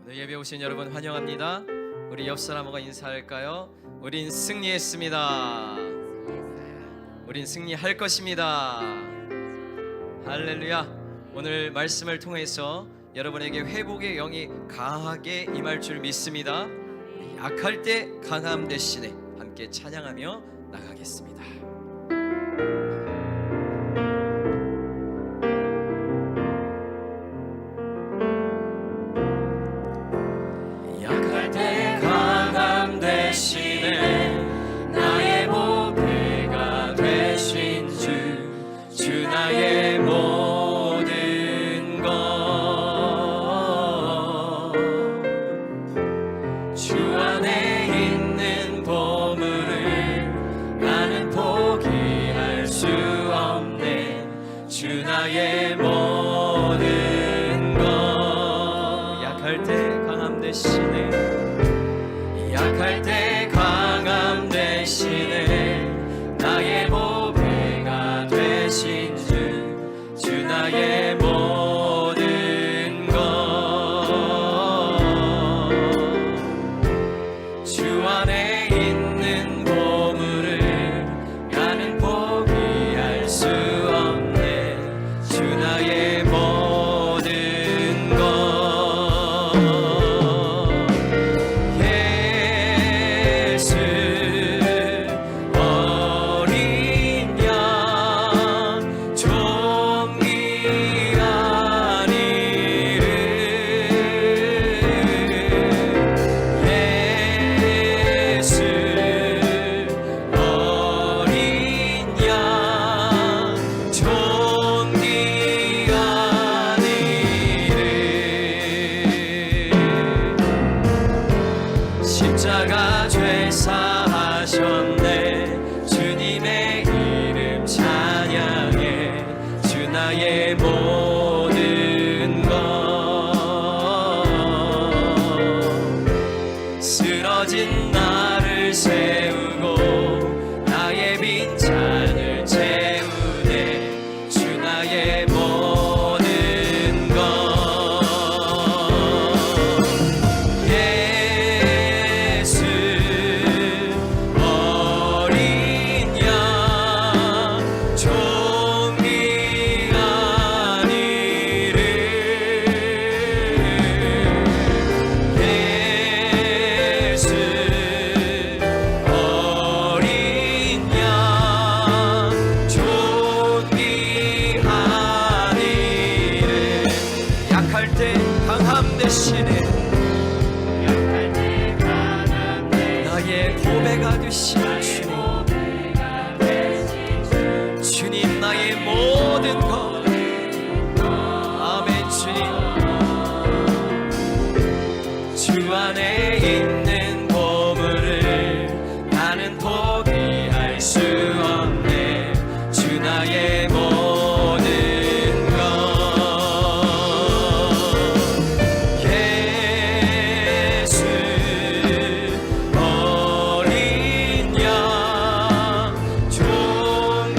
오늘 예배 오신 여러분 환영합니다. 우리 옆 사람과 인사할까요? 우린 승리했습니다. 우린 승리할 것입니다. 할렐루야. 오늘 말씀을 통해서 여러분에게 회복의 영이 강하게 임할 줄 믿습니다. 약할 때 강함 대신에 함께 찬양하며 나가겠습니다. 약할 때 강함 대신에 나의 보배가 되신 주 나의 모든 것, 주 안에 있는 보물을 나는 포기할 수 없네. 주 나의 모든 것. 약할 때 강함 대신에, 약할 때 강함 대신에 나의 보배가 되신 주 나의 모든 것, 주 안에 있는 보물을 나는 포기할 수 없네. 주 나의 모든 것. 예수 어린 양 존귀한 이름, 예수 어린 양 존귀한 이름. 십자가 죄사하셨네. 주님의 이름 찬양해. 주 나의 모든 것, 쓰러진 나를 세우고 나의 빈잔을 채우네. 주 나의 모든 것, 예수 어린 양 존귀한 이름, 예수 어린 양 존귀한 이름. 약할 때 강함 대신에 나의 보배가 되신 주님, 나의 모든 것. 아멘. 주님, 주 안에 있는 보물을 나는 포기할 수 없네. 주 나의 모든 것, 예수 어린 양 존귀한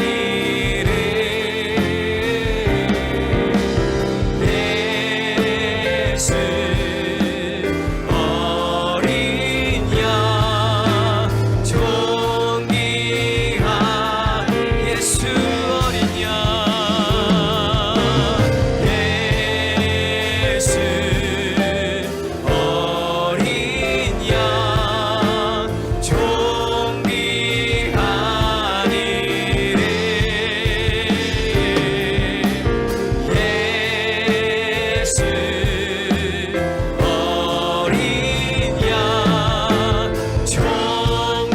이름, 예수 어린 양 존귀한, 예수 어린 양, 예수 어린 양 존귀한 이름, 예수 어린 양 존귀한.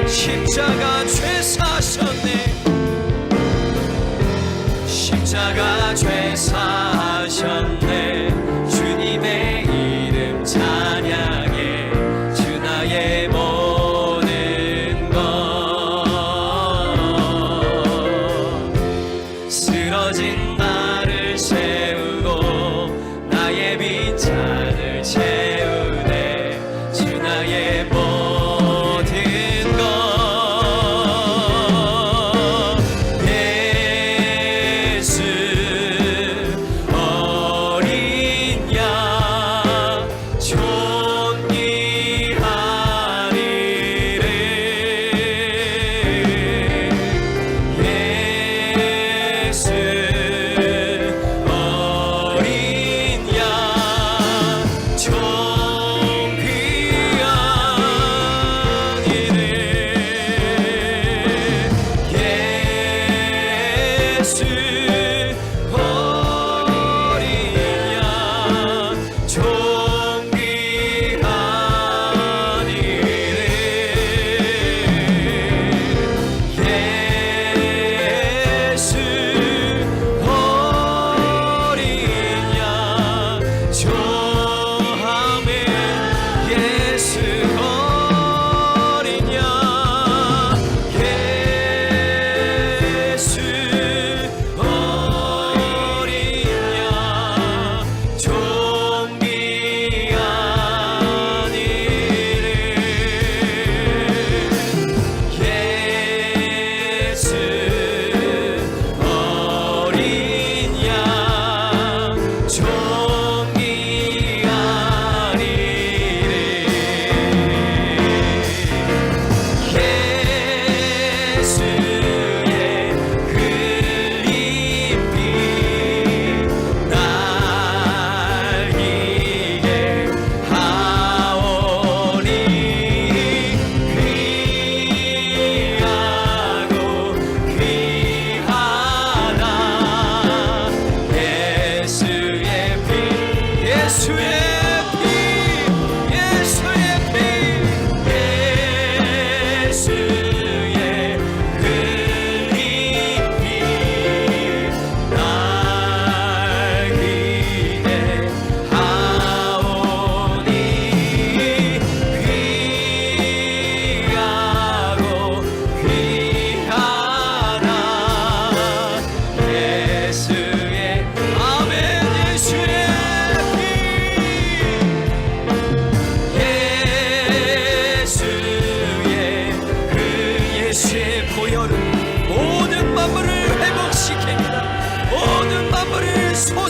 십자가 죄사하셨네. 십자가 죄사하셨네. 주님의 이름 찬양해. 주 나의 모든 것, 쓰러진 나를 세우고 나의 빈잔을 채우네. 주 나의 모든 것, 예수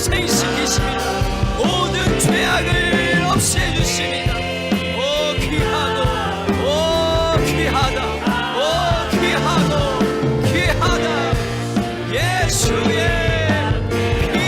소생시키십니다. 모든 죄악을 없애 주십니다. 오 귀하고 오 귀하다 오 귀하고 귀하다 예수의 피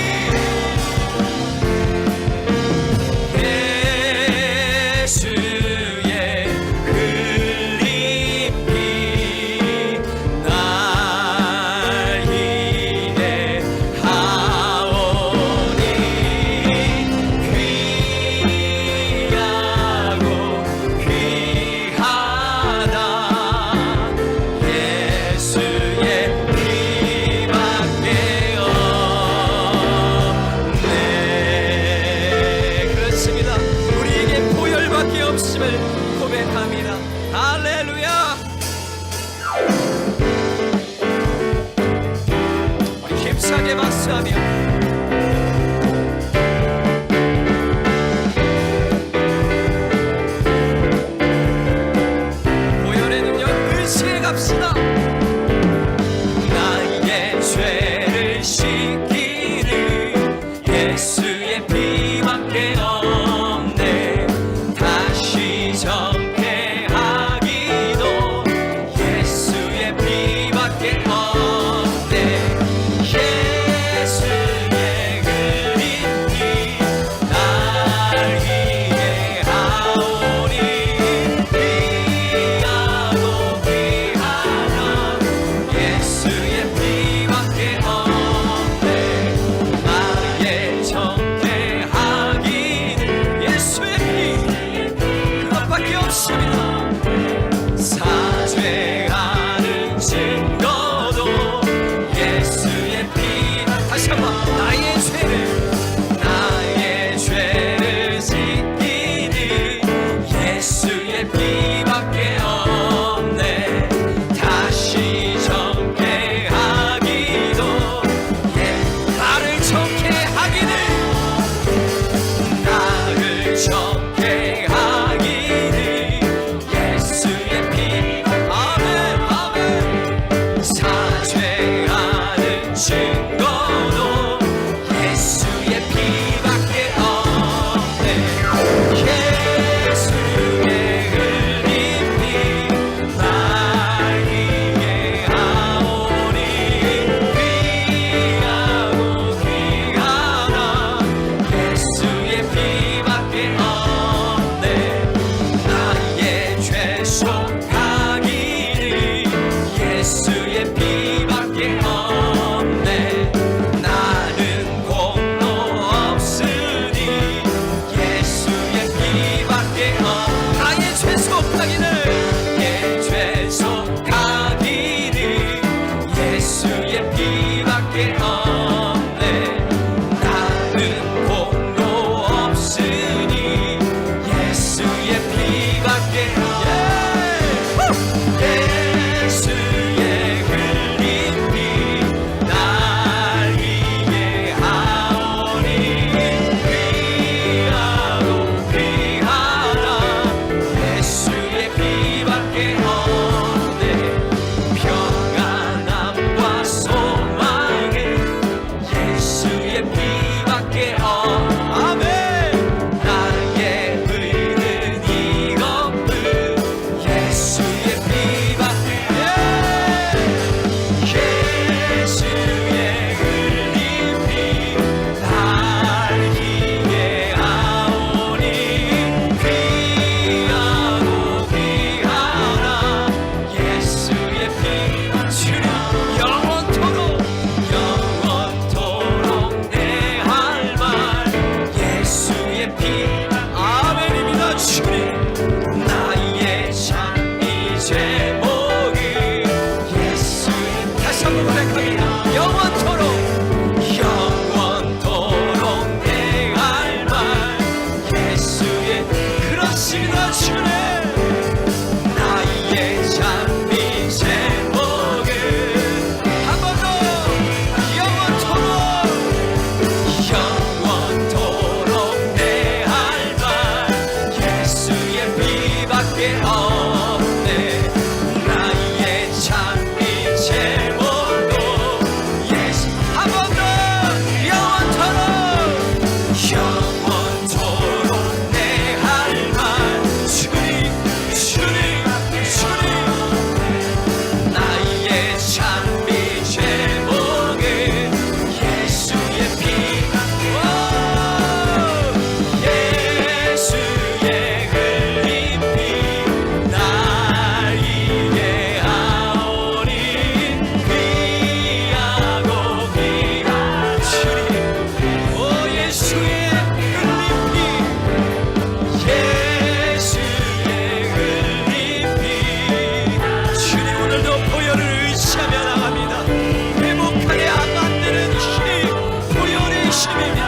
부으심입니다.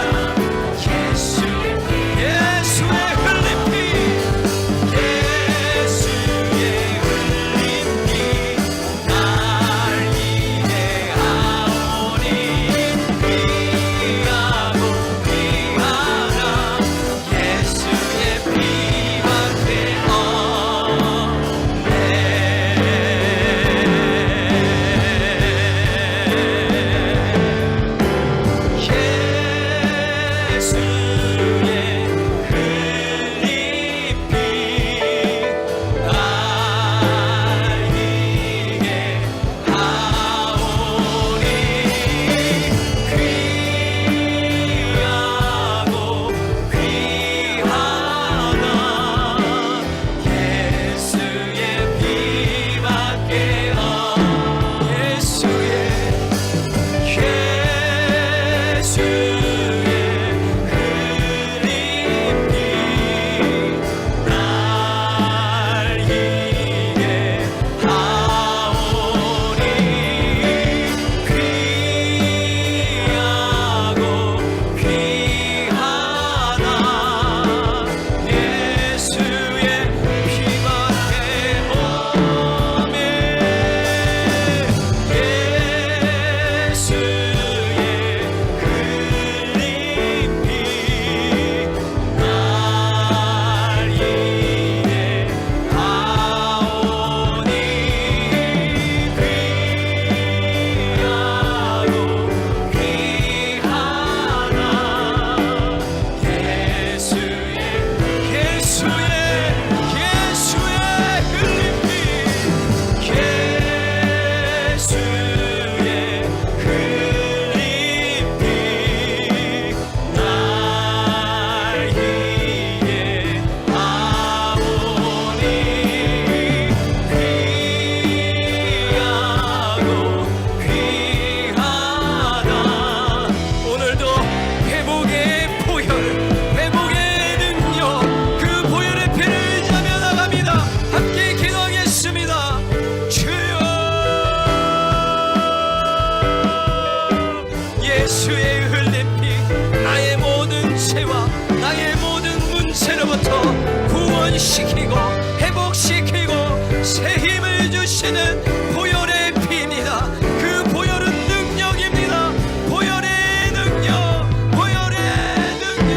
예수의 흘린 피, 예수의 흘린 피, 날 위해 하오니 귀하고 귀하다. 예수의 피밖에 없네. 예수의 흘린 피, 나의 모든 죄와 나의 모든 문제로부터 구원시키고 회복시키고 새 힘을 주시는 보혈의 피입니다. 그 보혈은 능력입니다. 보혈의 능력, 보혈의 능력.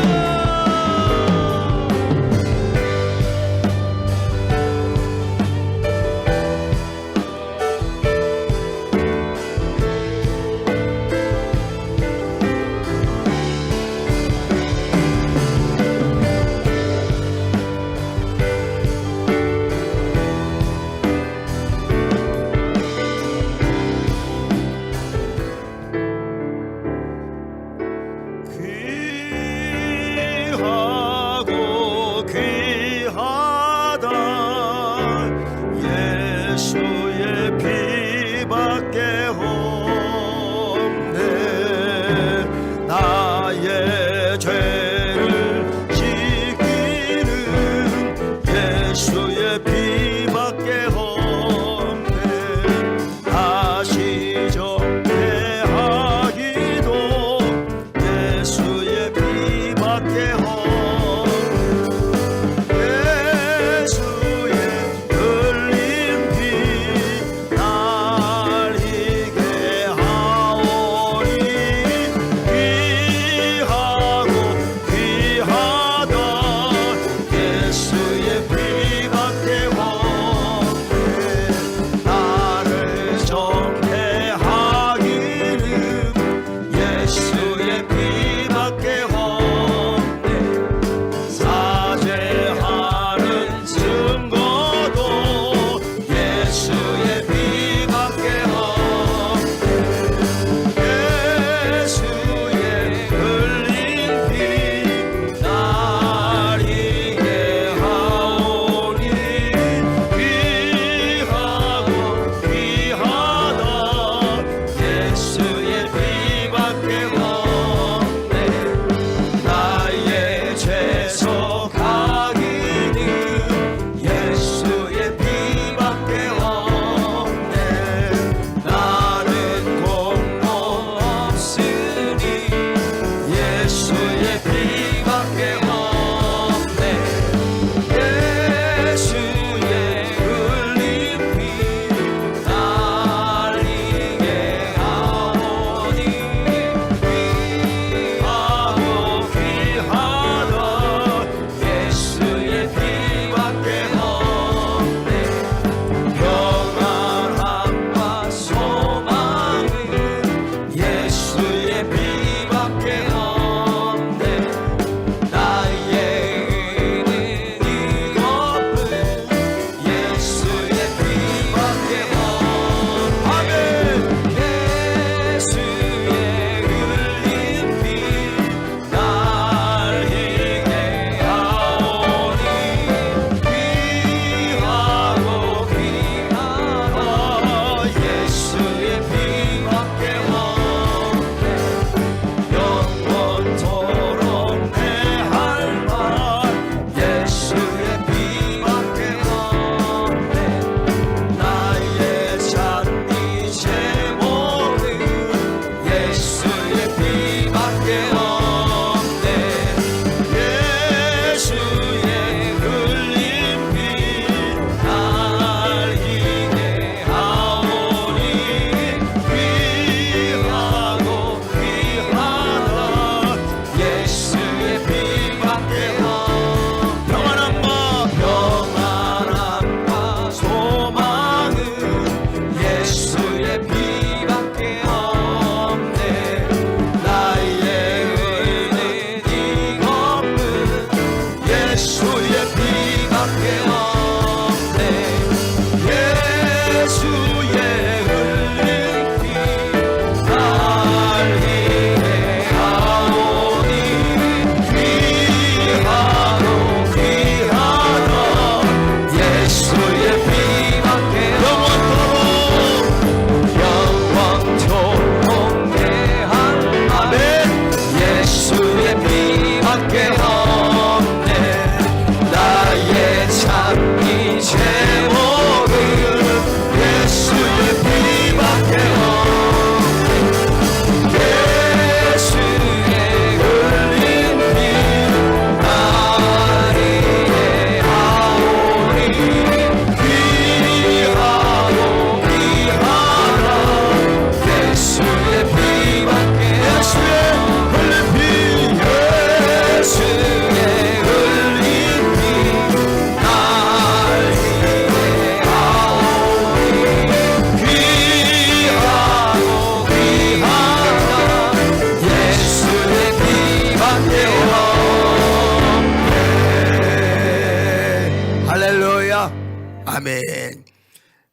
아멘.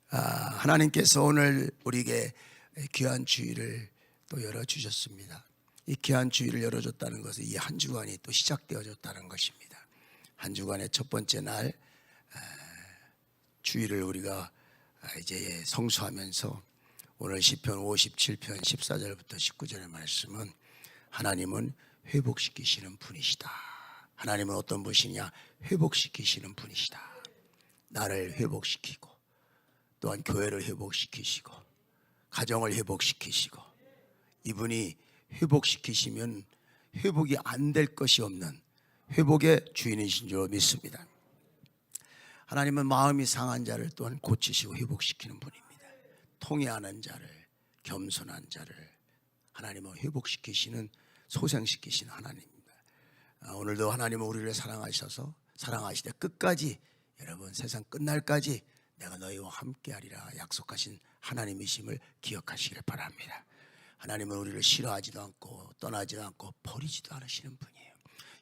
하나님께서 오늘 우리에게 귀한 주일을 또 열어주셨습니다. 이 귀한 주일을 열어줬다는 것은 이 한 주간이 또 시작되어졌다는 것입니다. 한 주간의 첫 번째 날 주일을 우리가 이제 성수하면서 오늘 시편 57편 14절부터 19절의 말씀은 하나님은 회복시키시는 분이시다. 하나님은 어떤 분이시냐? 회복시키시는 분이시다. 나를 회복시키고 또한 교회를 회복시키시고 가정을 회복시키시고, 이분이 회복시키시면 회복이 안 될 것이 없는 회복의 주인이신 줄 믿습니다. 하나님은 마음이 상한 자를 또한 고치시고 회복시키는 분입니다. 통회하는 자를, 겸손한 자를 하나님은 회복시키시는, 소생시키시는 하나님입니다. 오늘도 하나님은 우리를 사랑하셔서 사랑하시되 끝까지, 여러분 세상 끝날까지 내가 너희와 함께하리라 약속하신 하나님이심을 기억하시길 바랍니다. 하나님은 우리를 싫어하지도 않고 떠나지도 않고 버리지도 않으시는 분이에요.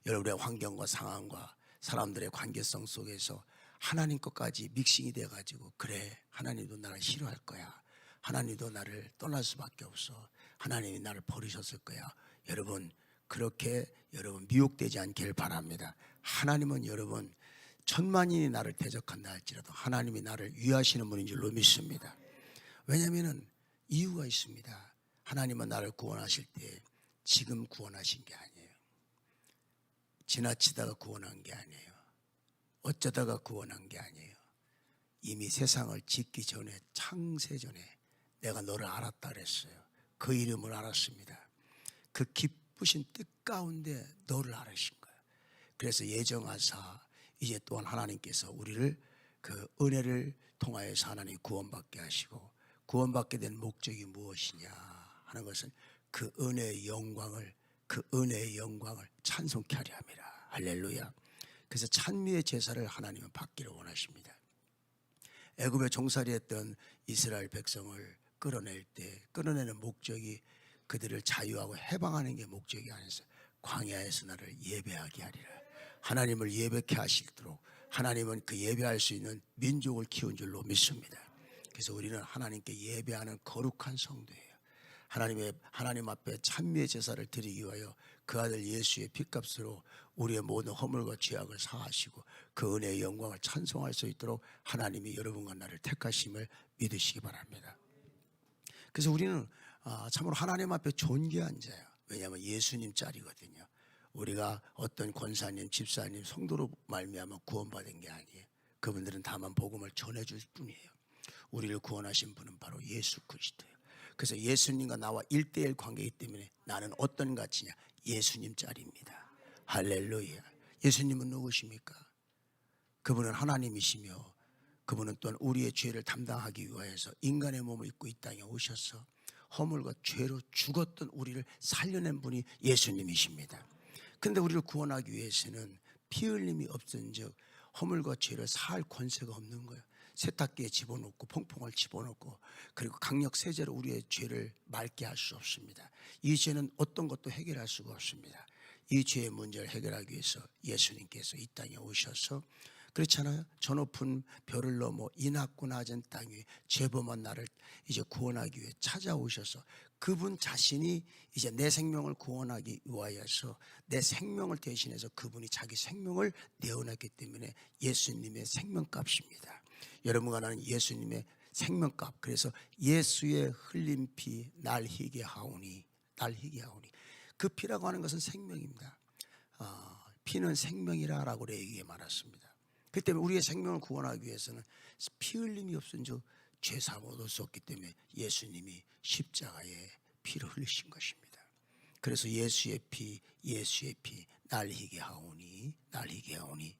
여러분의 환경과 상황과 사람들의 관계성 속에서 하나님 것까지 믹싱이 돼가지고, 그래 하나님도 나를 싫어할 거야, 하나님도 나를 떠날 수밖에 없어, 하나님이 나를 버리셨을 거야, 여러분 그렇게 여러분 미혹되지 않기를 바랍니다. 하나님은 여러분 천만인이 나를 대적한다 할지라도 하나님이 나를 위하시는 분인 줄로 믿습니다. 왜냐하면 이유가 있습니다. 하나님은 나를 구원하실 때 지금 구원하신 게 아니에요. 지나치다가 구원한 게 아니에요. 어쩌다가 구원한 게 아니에요. 이미 세상을 짓기 전에, 창세 전에 내가 너를 알았다 그랬어요. 그 이름을 알았습니다. 그 기쁘신 뜻 가운데 너를 알으신 거예요. 그래서 예정하사 이제 또한 하나님께서 우리를 그 은혜를 통하여서 하나님 구원받게 하시고, 구원받게 된 목적이 무엇이냐 하는 것은 그 은혜의 영광을, 그 은혜의 영광을 찬송케 하려 함이라. 할렐루야. 그래서 찬미의 제사를 하나님은 받기를 원하십니다. 애굽에 종살이했던 이스라엘 백성을 끌어낼 때 끌어내는 목적이 그들을 자유하고 해방하는 게 목적이 아니었어요. 광야에서 나를 예배하게 하리라. 하나님을 예배케 하시도록 하나님은 그 예배할 수 있는 민족을 키운 줄로 믿습니다. 그래서 우리는 하나님께 예배하는 거룩한 성도예요. 하나님 앞에 찬미의 제사를 드리기 위하여 그 아들 예수의 피값으로 우리의 모든 허물과 죄악을 사하시고 그 은혜의 영광을 찬송할 수 있도록 하나님이 여러분과 나를 택하심을 믿으시기 바랍니다. 그래서 우리는 참으로 하나님 앞에 존귀한 자예요. 왜냐하면 예수님 짤이거든요. 우리가 어떤 권사님, 집사님, 성도로 말미암아 구원받은 게 아니에요. 그분들은 다만 복음을 전해줄 뿐이에요. 우리를 구원하신 분은 바로 예수 그리스도예요. 그래서 예수님과 나와 1대1 관계이기 때문에 나는 어떤 가치냐? 예수님 짤입니다. 할렐루야. 예수님은 누구십니까? 그분은 하나님이시며 그분은 또한 우리의 죄를 담당하기 위하여서 인간의 몸을 입고 이 땅에 오셔서 허물과 죄로 죽었던 우리를 살려낸 분이 예수님이십니다. 그런데 우리를 구원하기 위해서는 피 흘림이 없은즉 허물과 죄를 사할 권세가 없는 거예요. 세탁기에 집어넣고 퐁퐁을 집어넣고 그리고 강력 세제로 우리의 죄를 맑게 할 수 없습니다. 이 죄는 어떤 것도 해결할 수가 없습니다. 이 죄의 문제를 해결하기 위해서 예수님께서 이 땅에 오셔서, 그렇잖아요. 저 높은 별을 넘어 이 낮고 낮은 땅 위에 죄범한 나를 이제 구원하기 위해 찾아오셔서 그분 자신이 이제 내 생명을 구원하기 위하여서 내 생명을 대신해서 그분이 자기 생명을 내어놨기 때문에 예수님의 생명값입니다. 여러분과 나는 예수님의 생명값. 그래서 예수의 흘린 피 날 희게 하오니, 날 희게 하오니. 그 피라고 하는 것은 생명입니다. 피는 생명이라고 얘기해 말았습니다. 그 때문에 우리의 생명을 구원하기 위해서는 피 흘림이 없은즉 죄 사함을 얻을 수 없기 때문에 예수님이 십자가에 피를 흘리신 것입니다. 그래서 예수의 피 날 희게 하오니, 날 희게 하오니,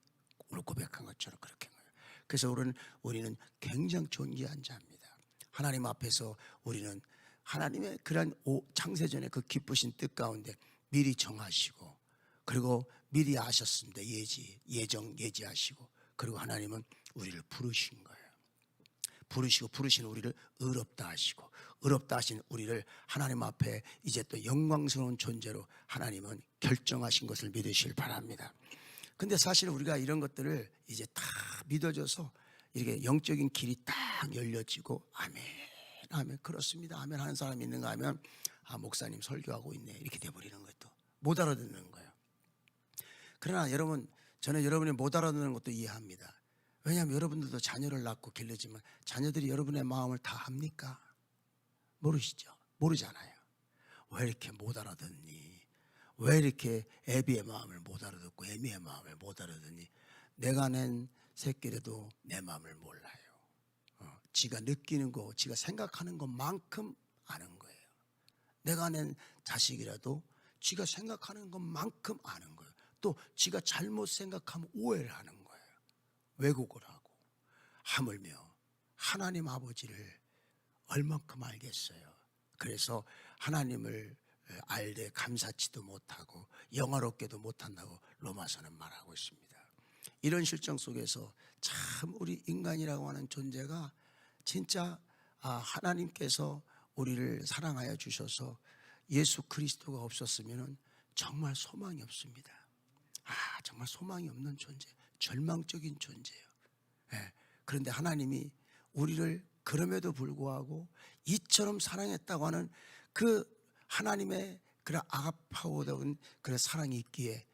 오늘 고백한 것처럼 그렇게 한 거예요. 그래서 우리는 굉장히 존귀한 자입니다. 하나님 앞에서 우리는 하나님의 그러한 창세전의 그 기쁘신 뜻 가운데 미리 정하시고, 그리고 미리 아셨습니다. 예지하시고, 그리고 하나님은 우리를 부르신 거예요. 부르신 우리를 의롭다 하시고, 의롭다 하신 우리를 하나님 앞에 이제 또 영광스러운 존재로 하나님은 결정하신 것을 믿으시길 바랍니다. 근데 사실 우리가 이런 것들을 이제 다 믿어져서 이렇게 영적인 길이 딱 열려지고 아멘, 아멘, 그렇습니다, 아멘 하는 사람이 있는가 하면 아, 목사님 설교하고 있네 이렇게 돼버리는 것도 못 알아듣는 거예요. 그러나 여러분, 저는 여러분이 못 알아듣는 것도 이해합니다. 왜냐하면 여러분들도 자녀를 낳고 길르지만 자녀들이 여러분의 마음을 다 합니까? 모르시죠? 모르잖아요. 왜 이렇게 못 알아듣니? 왜 이렇게 애비의 마음을 못 알아듣고 애미의 마음을 못 알아듣니? 내가 낸 새끼라도 내 마음을 몰라요. 지가 느끼는 거, 지가 생각하는 것만큼 아는 거예요. 내가 낸 자식이라도 지가 생각하는 것만큼 아는 거예요. 또 지가 잘못 생각하면 오해를 하는 거예요. 왜곡을 하고. 하물며 하나님 아버지를 얼만큼 알겠어요. 그래서 하나님을 알되 감사치도 못하고 영화롭게도 못한다고 로마서는 말하고 있습니다. 이런 실정 속에서 참 우리 인간이라고 하는 존재가 진짜 하나님께서 우리를 사랑하여 주셔서 예수 그리스도가 없었으면 정말 소망이 없습니다. 정말 소망이 없는 존재, 절망적인 존재예요. 그런데 하나님이 우리를 그럼에도 불구하고 이처럼 사랑했다고 하는 그 하나님의 그런 아가파오다운 그런 사랑이 있기에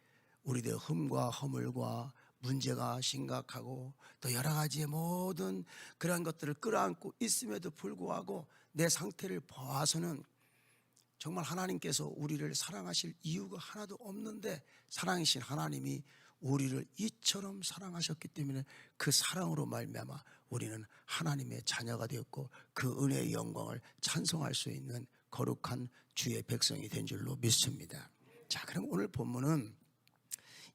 우리들의 흠과 허물과 문제가 심각하고 또 여러 가지의 모든 그런 것들을 끌어안고 있음에도 불구하고 내 상태를 봐서는 정말 하나님께서 우리를 사랑하실 이유가 하나도 없는데 사랑이신 하나님이 우리를 이처럼 사랑하셨기 때문에 그 사랑으로 말미암아 우리는 하나님의 자녀가 되었고 그 은혜의 영광을 찬송할 수 있는 거룩한 주의 백성이 된 줄로 믿습니다. 자, 그럼 오늘 본문은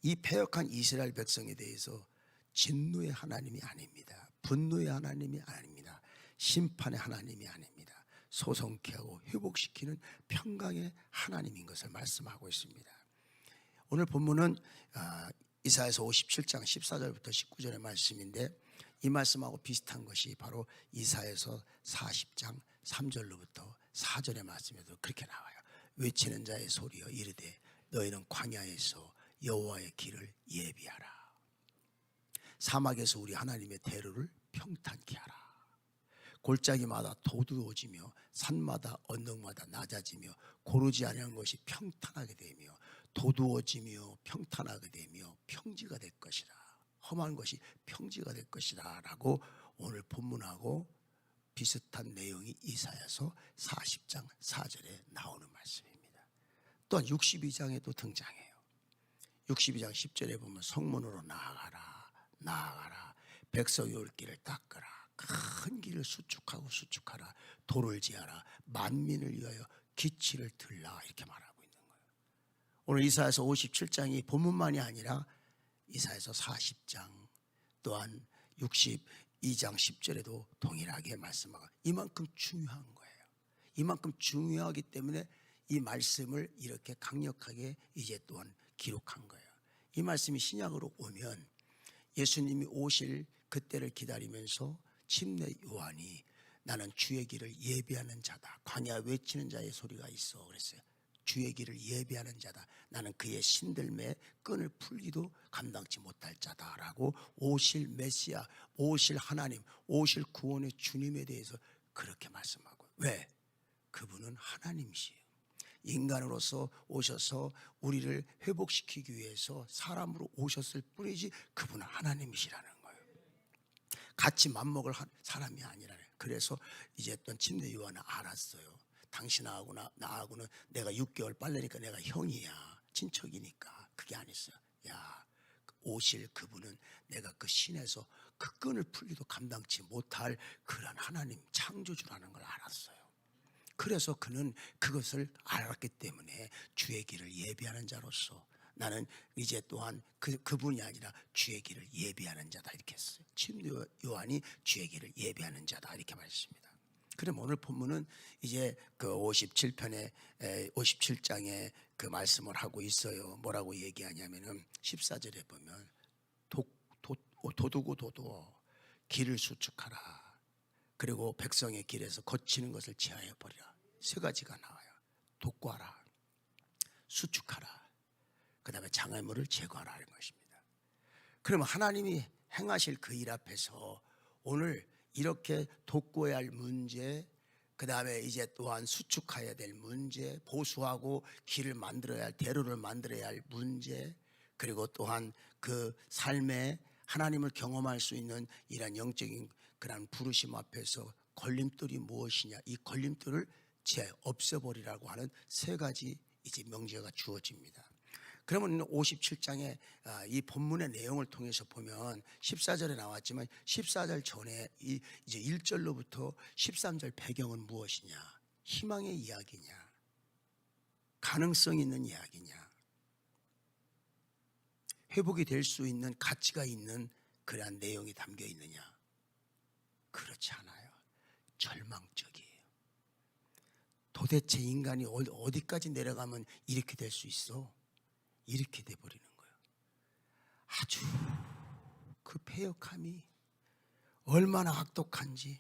이 패역한 이스라엘 백성에 대해서 진노의 하나님이 아닙니다. 분노의 하나님이 아닙니다. 심판의 하나님이 아닙니다. 소송케 하고 회복시키는 평강의 하나님인 것을 말씀하고 있습니다. 오늘 본문은 이사야서 57장 14절부터 19절의 말씀인데 이 말씀하고 비슷한 것이 바로 이사야서 40장 3절로부터 4절의 말씀에도 그렇게 나와요. 외치는 자의 소리여 이르되 너희는 광야에서 여호와의 길을 예비하라. 사막에서 우리 하나님의 대로를 평탄케 하라. 골짜기마다 도두어지며 산마다 언덕마다 낮아지며 고르지 아니한 것이 평탄하게 되며 도두어지며 평탄하게 되며 평지가 될 것이다. 험한 것이 평지가 될 것이다 라고 오늘 본문하고 비슷한 내용이 이사야서 40장 4절에 나오는 말씀입니다. 또한 62장에도 등장해요. 62장 10절에 보면 성문으로 나아가라 나아가라 백성이 올 길을 닦으라 큰 길을 수축하라 돌을 지하라 만민을 위하여 기치를 들라 이렇게 말하고 있는 거예요. 오늘 이사야서 57장이 본문만이 아니라 이사야서 40장 또한 62장 10절에도 동일하게 말씀하고 이만큼 중요한 거예요. 이만큼 중요하기 때문에 이 말씀을 이렇게 강력하게 이제 또한 기록한 거예요. 이 말씀이 신약으로 오면 예수님이 오실 그때를 기다리면서 침례 요한이 나는 주의 길을 예비하는 자다. 광야 외치는 자의 소리가 있어 그랬어요. 주의 길을 예비하는 자다. 나는 그의 신들매 끈을 풀기도 감당치 못할 자다라고 오실 메시아, 오실 하나님, 오실 구원의 주님에 대해서 그렇게 말씀하고. 왜? 그분은 하나님이시에요. 인간으로서 오셔서 우리를 회복시키기 위해서 사람으로 오셨을 뿐이지 그분은 하나님이시라는 거예요. 같이 맘먹을 사람이 아니라는 거예요. 그래서 이제 어떤 침례 요한은 알았어요. 당신하고 나하고는 내가 6개월 빨래니까 내가 형이야. 친척이니까. 그게 아니었어요. 야, 오실 그분은 내가 그 신에서 그 끈을 풀기도 감당치 못할 그런 하나님 창조주라는 걸 알았어요. 그래서 그는 그것을 알았기 때문에 주의 길을 예비하는 자로서 나는 이제 또한 그분이 아니라 주의 길을 예비하는 자다 이렇게 했어요. 침례 요한이 주의 길을 예비하는 자다 이렇게 말했습니다. 그럼 오늘 본문은 이제 그 57편에 57장에 그 말씀을 하고 있어요. 뭐라고 얘기하냐면은 14절에 보면 도두고 길을 수축하라. 그리고 백성의 길에서 거치는 것을 제하여 버리라. 세 가지가 나와요. 독과하라, 수축하라, 그 다음에 장애물을 제거하라는 것입니다. 그러면 하나님이 행하실 그 일 앞에서 오늘 이렇게 돕고야 할 문제, 그 다음에 이제 또한 수축해야 될 문제, 보수하고 길을 만들어야 할, 대로를 만들어야 할 문제, 그리고 또한 그 삶에 하나님을 경험할 수 있는 이런 영적인 그런 부르심 앞에서 걸림돌이 무엇이냐, 이 걸림돌을 없애버리라고 하는 세 가지 이제 명제가 주어집니다. 그러면 57장에 이 본문의 내용을 통해서 보면 14절에 나왔지만 14절 전에 이제 1절로부터 13절 배경은 무엇이냐? 희망의 이야기냐? 가능성 있는 이야기냐? 회복이 될 수 있는 가치가 있는 그러한 내용이 담겨 있느냐? 그렇지 않아요. 절망적이에요. 도대체 인간이 어디까지 내려가면 이렇게 될 수 있어? 이렇게 돼버리는 거예요. 아주 그 패역함이 얼마나 악독한지,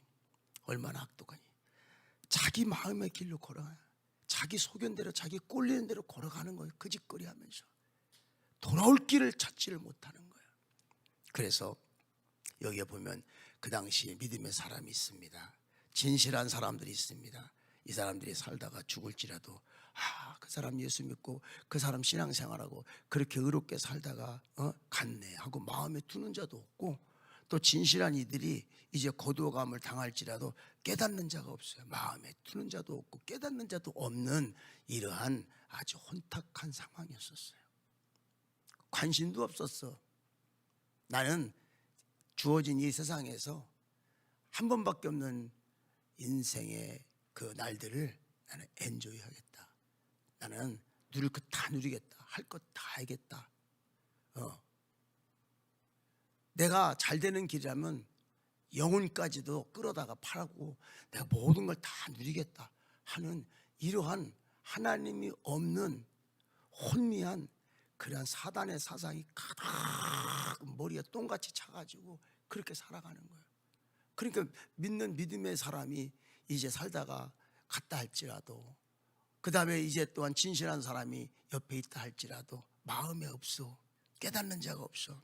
자기 마음의 길로 걸어가요. 자기 소견대로, 자기 꼴리는 대로 걸어가는 거예요. 그 짓거리 하면서 돌아올 길을 찾지를 못하는 거예요. 그래서 여기에 보면 그 당시에 믿음의 사람이 있습니다. 진실한 사람들이 있습니다. 이 사람들이 살다가 죽을지라도 그 사람 예수 믿고 그 사람 신앙생활하고 그렇게 의롭게 살다가 갔네 하고 마음에 두는 자도 없고, 또 진실한 이들이 이제 거두어감을 당할지라도 깨닫는 자가 없어요. 마음에 두는 자도 없고 깨닫는 자도 없는 이러한 아주 혼탁한 상황이었었어요. 관심도 없었어. 나는 주어진 이 세상에서 한 번밖에 없는 인생의 그 날들을 나는 엔조이 하겠다. 나는 누릴 것 다 누리겠다. 할 것 다 하겠다. 내가 잘 되는 길이라면 영혼까지도 끌어다가 팔고 내가 모든 걸 다 누리겠다 하는 이러한 하나님이 없는 혼미한 그러한 사단의 사상이 가득 머리에 똥같이 차가지고 그렇게 살아가는 거예요. 그러니까 믿는 믿음의 사람이 이제 살다가 갔다 할지라도, 그 다음에 이제 또한 진실한 사람이 옆에 있다 할지라도 마음에 없어. 깨닫는 자가 없어.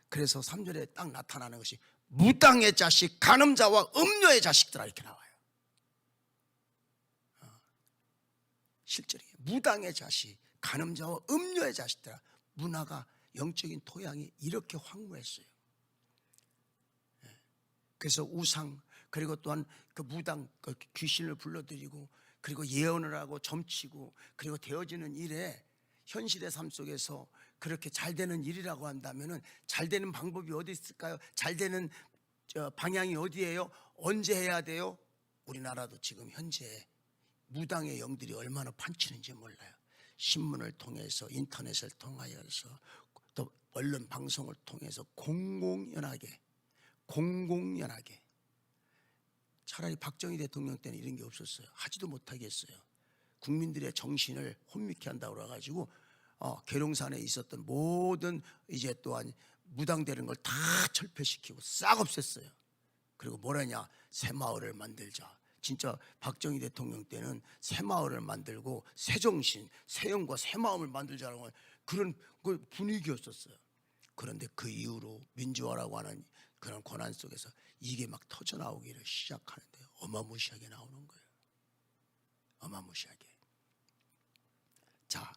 그래서 3절에 딱 나타나는 것이 무당의 자식, 간음자와 음녀의 자식들아, 이렇게 나와요. 실제로 무당의 자식, 간음자와 음녀의 자식들아. 문화가, 영적인 토양이 이렇게 황무했어요. 그래서 우상, 그리고 또한 그 무당, 그 귀신을 불러들이고, 그리고 예언을 하고 점치고, 그리고 되어지는 일에 현실의 삶 속에서 그렇게 잘 되는 일이라고 한다면은 잘 되는 방법이 어디 있을까요? 잘 되는 방향이 어디예요? 언제 해야 돼요? 우리나라도 지금 현재 무당의 영들이 얼마나 판치는지 몰라요. 신문을 통해서, 인터넷을 통하여서, 또 언론 방송을 통해서 공공연하게 차라리 박정희 대통령 때는 이런 게 없었어요. 하지도 못하게 했어요. 국민들의 정신을 혼미케 한다고 그래가지고 계룡산에 있었던 모든 이제 또한 무당되는 걸 다 철폐시키고 싹 없앴어요. 그리고 뭐라냐, 새마을을 만들자. 진짜 박정희 대통령 때는 새마을을 만들고 새정신, 새영과 새마음을 만들자는 그런 분위기였었어요. 그런데 그 이후로 민주화라고 하는 그런 권한 속에서 이게 막 터져나오기를 시작하는데 어마무시하게 나오는 거예요. 어마무시하게. 자,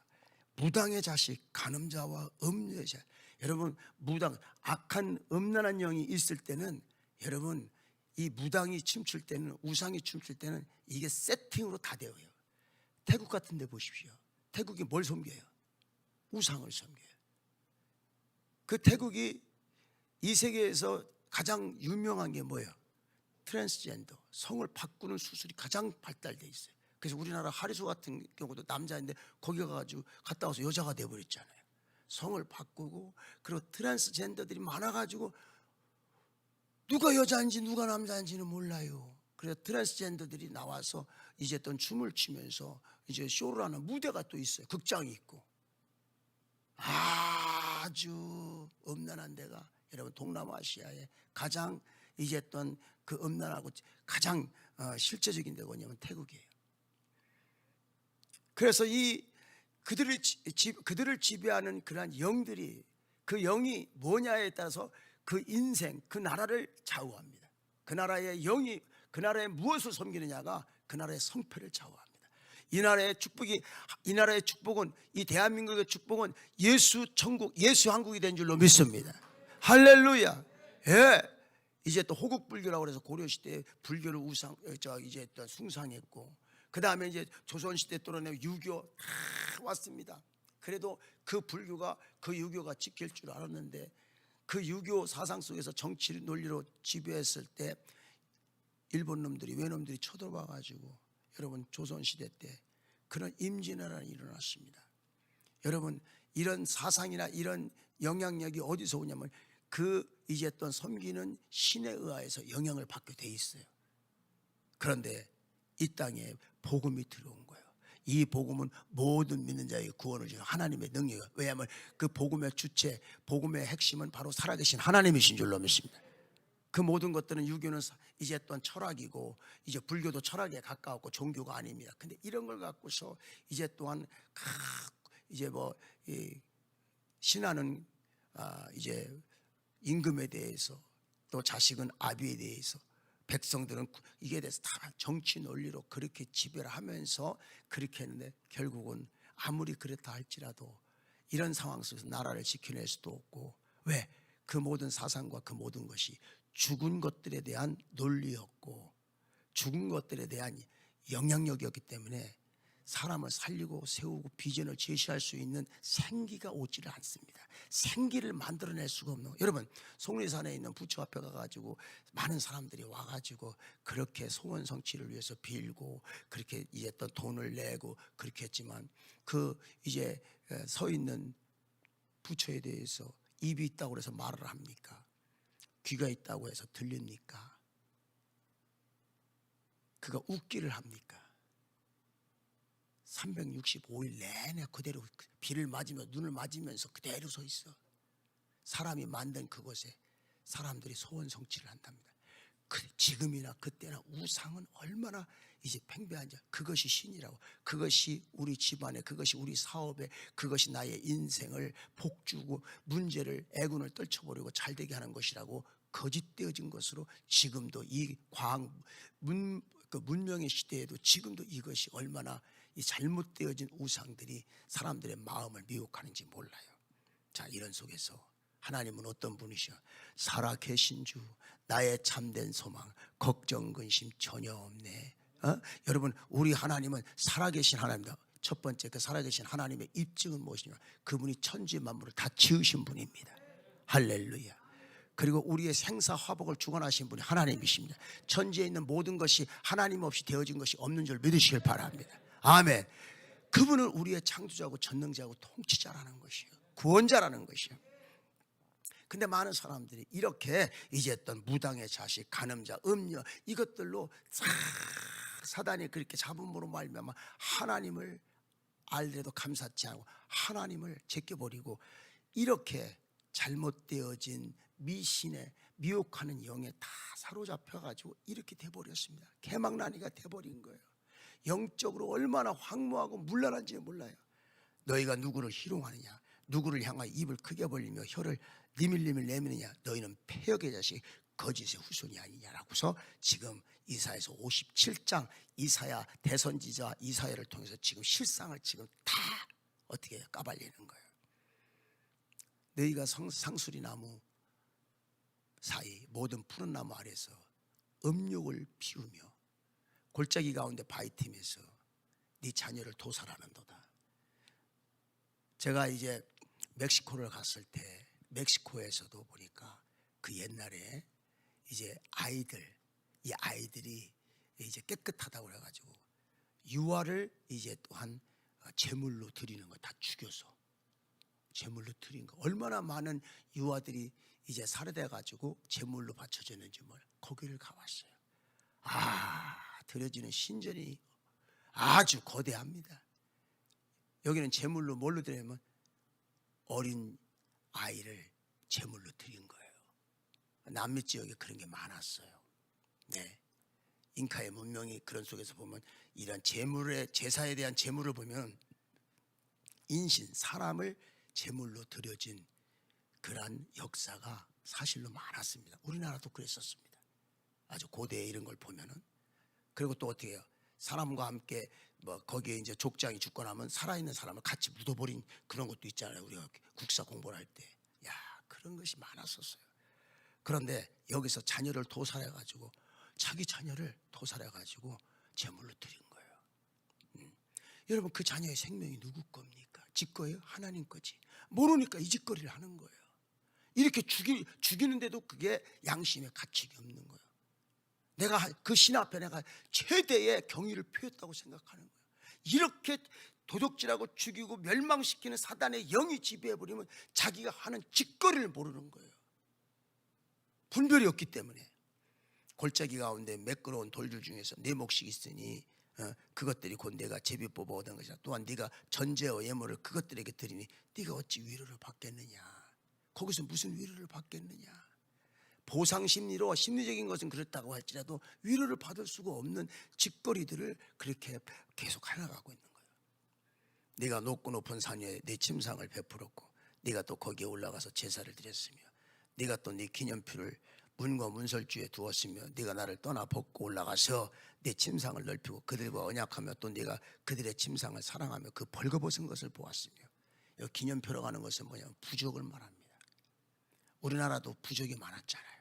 무당의 자식, 간음자와 음녀의 자식. 여러분, 무당, 악한 음란한 영이 있을 때는, 여러분, 이 무당이 춤출 때는, 우상이 춤출 때는 이게 세팅으로 다 되어요. 태국 같은 데 보십시오. 태국이 뭘 섬겨요? 우상을 섬겨요. 그 태국이 이 세계에서 가장 유명한 게 뭐예요? 트랜스젠더, 성을 바꾸는 수술이 가장 발달돼 있어요. 그래서 우리나라 하리수 같은 경우도 남자인데 거기 가가지고 갔다 와서 여자가 돼버렸잖아요. 성을 바꾸고, 그리고 트랜스젠더들이 많아가지고 누가 여자인지 누가 남자인지는 몰라요. 그래서 트랜스젠더들이 나와서 이제 또 춤을 추면서 이제 쇼를 하는 무대가 또 있어요. 극장이 있고. 아주 음란한 데가 여러분 동남아시아의 가장 이제 또 그 음란하고 가장 실제적인 데가 뭐냐면 태국이에요. 그래서 그들을 지배하는 그러한 영들이, 그 영이 뭐냐에 따라서 그 인생, 그 나라를 좌우합니다. 그 나라의 영이 그 나라에 무엇을 섬기느냐가 그 나라의 성패를 좌우합니다. 이 나라의 축복은, 이 대한민국의 축복은 예수 천국, 예수 한국이 된 줄로 믿습니다. 할렐루야. 예. 이제 또 호국불교라고 그래서 고려시대에 불교를 이제 또 숭상했고, 그 다음에 이제 조선시대 또는 유교 다 왔습니다. 그래도 그 불교가, 그 유교가 지킬 줄 알았는데, 그 유교 사상 속에서 정치 논리로 지배했을 때 일본 놈들이, 외놈들이 쳐들어와 가지고 여러분 조선시대 때 그런 임진왜란이 일어났습니다. 여러분 이런 사상이나 이런 영향력이 어디서 오냐면 그 이제 또 섬기는 신에 의해서 영향을 받게 돼 있어요. 그런데 이 땅에 복음이 들어온 거예요. 이 복음은 모든 믿는 자에게 구원을 주는 하나님의 능력이에요. 왜냐하면 그 복음의 주체, 복음의 핵심은 바로 살아계신 하나님이신 줄로 믿습니다. 그 모든 것들은, 유교는 이제 또한 철학이고, 이제 불교도 철학에 가까웠고 종교가 아닙니다. 근데 이런 걸 갖고서 이제 또한 이제 신하는 이제 임금에 대해서, 또 자식은 아비에 대해서, 백성들은 이게 대해서 다 정치 논리로 그렇게 지배를 하면서 그렇게 했는데, 결국은 아무리 그렇다 할지라도 이런 상황 속에서 나라를 지켜낼 수도 없고, 왜? 그 모든 사상과 그 모든 것이 죽은 것들에 대한 논리였고, 죽은 것들에 대한 영향력이었기 때문에 사람을 살리고 세우고 비전을 제시할 수 있는 생기가 오지를 않습니다. 생기를 만들어낼 수가 없는 거예요. 여러분, 속리산에 있는 부처 앞에 가가지고 많은 사람들이 와가지고 그렇게 소원 성취를 위해서 빌고, 그렇게 이제 또 돈을 내고 그렇게 했지만, 그 이제 서 있는 부처에 대해서 입이 있다고 해서 말을 합니까? 귀가 있다고 해서 들립니까? 그가 웃기를 합니까? 365일 내내 그대로 비를 맞으며 눈을 맞으면서 그대로 서 있어. 사람이 만든 그곳에 사람들이 소원 성취를 한답니다. 지금이나 그때나 우상은 얼마나 이제 팽배한지, 그것이 신이라고, 그것이 우리 집안에, 그것이 우리 사업에, 그것이 나의 인생을 복주고 문제를, 애군을 떨쳐버리고 잘되게 하는 것이라고 거짓되어진 것으로, 지금도 이 문명의 시대에도 지금도 이것이 얼마나 이 잘못되어진 우상들이 사람들의 마음을 미혹하는지 몰라요. 자, 이런 속에서 하나님은 어떤 분이셔? 살아계신 주, 나의 참된 소망, 걱정 근심 전혀 없네. 여러분, 우리 하나님은 살아계신 하나님입니다. 첫 번째, 그 살아계신 하나님의 입증은 무엇이냐? 그분이 천지 만물을 다 지으신 분입니다. 할렐루야. 그리고 우리의 생사화복을 주관하신 분이 하나님이십니다. 천지에 있는 모든 것이 하나님 없이 되어진 것이 없는 줄 믿으시길 바랍니다. 아멘. 그분은 우리의 창조자고 전능자고 통치자라는 것이에요. 구원자라는 것이에요. 근데 많은 사람들이 이렇게 이제 어떤 무당의 자식, 간음자, 음녀, 이것들로 사단이 그렇게 잡음으로 말미암아 하나님을 알더라도 감사치 않고 하나님을 제껴버리고, 이렇게 잘못되어진 미신에, 미혹하는 영에 다 사로잡혀가지고 이렇게 돼버렸습니다. 개망나니가 돼버린 거예요. 영적으로 얼마나 황무하고 문란한지 몰라요. 너희가 누구를 희롱하느냐, 누구를 향하여 입을 크게 벌리며 혀를 니밀니밀 내미느냐, 너희는 폐역의 자식, 거짓의 후손이 아니냐라고서 지금 이사야서 57장 이사야, 대선지자 이사야를 통해서 지금 실상을 지금 다 어떻게 까발리는 거예요. 너희가 상수리 나무 사이 모든 푸른 나무 아래서 음욕을 피우며 골짜기 가운데 바위 틈에서 네 자녀를 도살하는도다. 제가 이제 멕시코를 갔을 때 멕시코에서도 보니까 그 옛날에 이제 이 아이들이 이제 깨끗하다고 그래가지고 유아를 이제 또한 제물로 드리는 거 다 죽여서 제물로 드린 거, 얼마나 많은 유아들이 이제 살해돼가지고 제물로 바쳐졌는지 거기를 가봤어요. 드려지는 신전이 아주 거대합니다. 여기는 제물로 뭘로 드리냐면 어린 아이를 제물로 드린 거예요. 남미 지역에 그런 게 많았어요. 네, 잉카의 문명이 그런 속에서 보면 이런 제사에 대한 제물을 보면 인신, 사람을 제물로 드려진 그러한 역사가 사실로 많았습니다. 우리나라도 그랬었습니다. 아주 고대에 이런 걸 보면은. 그리고 또 어떻게 해요? 사람과 함께 뭐 거기에 이제 족장이 죽고 나면 살아있는 사람을 같이 묻어버린 그런 것도 있잖아요. 우리가 국사 공부를 할 때. 야, 그런 것이 많았었어요. 그런데 여기서 자녀를 도살해가지고 자기 자녀를 도살해가지고 제물로 드린 거예요. 여러분, 그 자녀의 생명이 누구 겁니까? 지 거예요? 하나님 거지. 모르니까 이 짓거리를 하는 거예요. 이렇게 죽이는데도 그게 양심의 가책이 없는 거예요. 내가 그 신 앞에 내가 최대의 경의를 표했다고 생각하는 거예요. 이렇게 도둑질하고 죽이고 멸망시키는 사단의 영이 지배해버리면 자기가 하는 짓거리를 모르는 거예요. 분별이 없기 때문에. 골짜기 가운데 매끄러운 돌들 중에서 네 몫이 있으니 그것들이 곧 내가 제비 뽑아 얻은 것이라. 또한 네가 전제와 예물을 그것들에게 드리니 네가 어찌 위로를 받겠느냐. 거기서 무슨 위로를 받겠느냐. 보상심리로 심리적인 것은 그렇다고 할지라도 위로를 받을 수가 없는 짓거리들을 그렇게 계속 해나가고 있는 거예요. 네가 높고 높은 산 위에 네 침상을 베풀었고 네가 또 거기에 올라가서 제사를 드렸으며 네가 또 네 기념표를 문과 문설주에 두었으며 네가 나를 떠나 벗고 올라가서 네 침상을 넓히고 그들과 언약하며 또 네가 그들의 침상을 사랑하며 그 벌거벗은 것을 보았으며. 여기 기념표라고 하는 것은 뭐냐면 부족을 말합니다. 우리나라도 부족이 많았잖아요.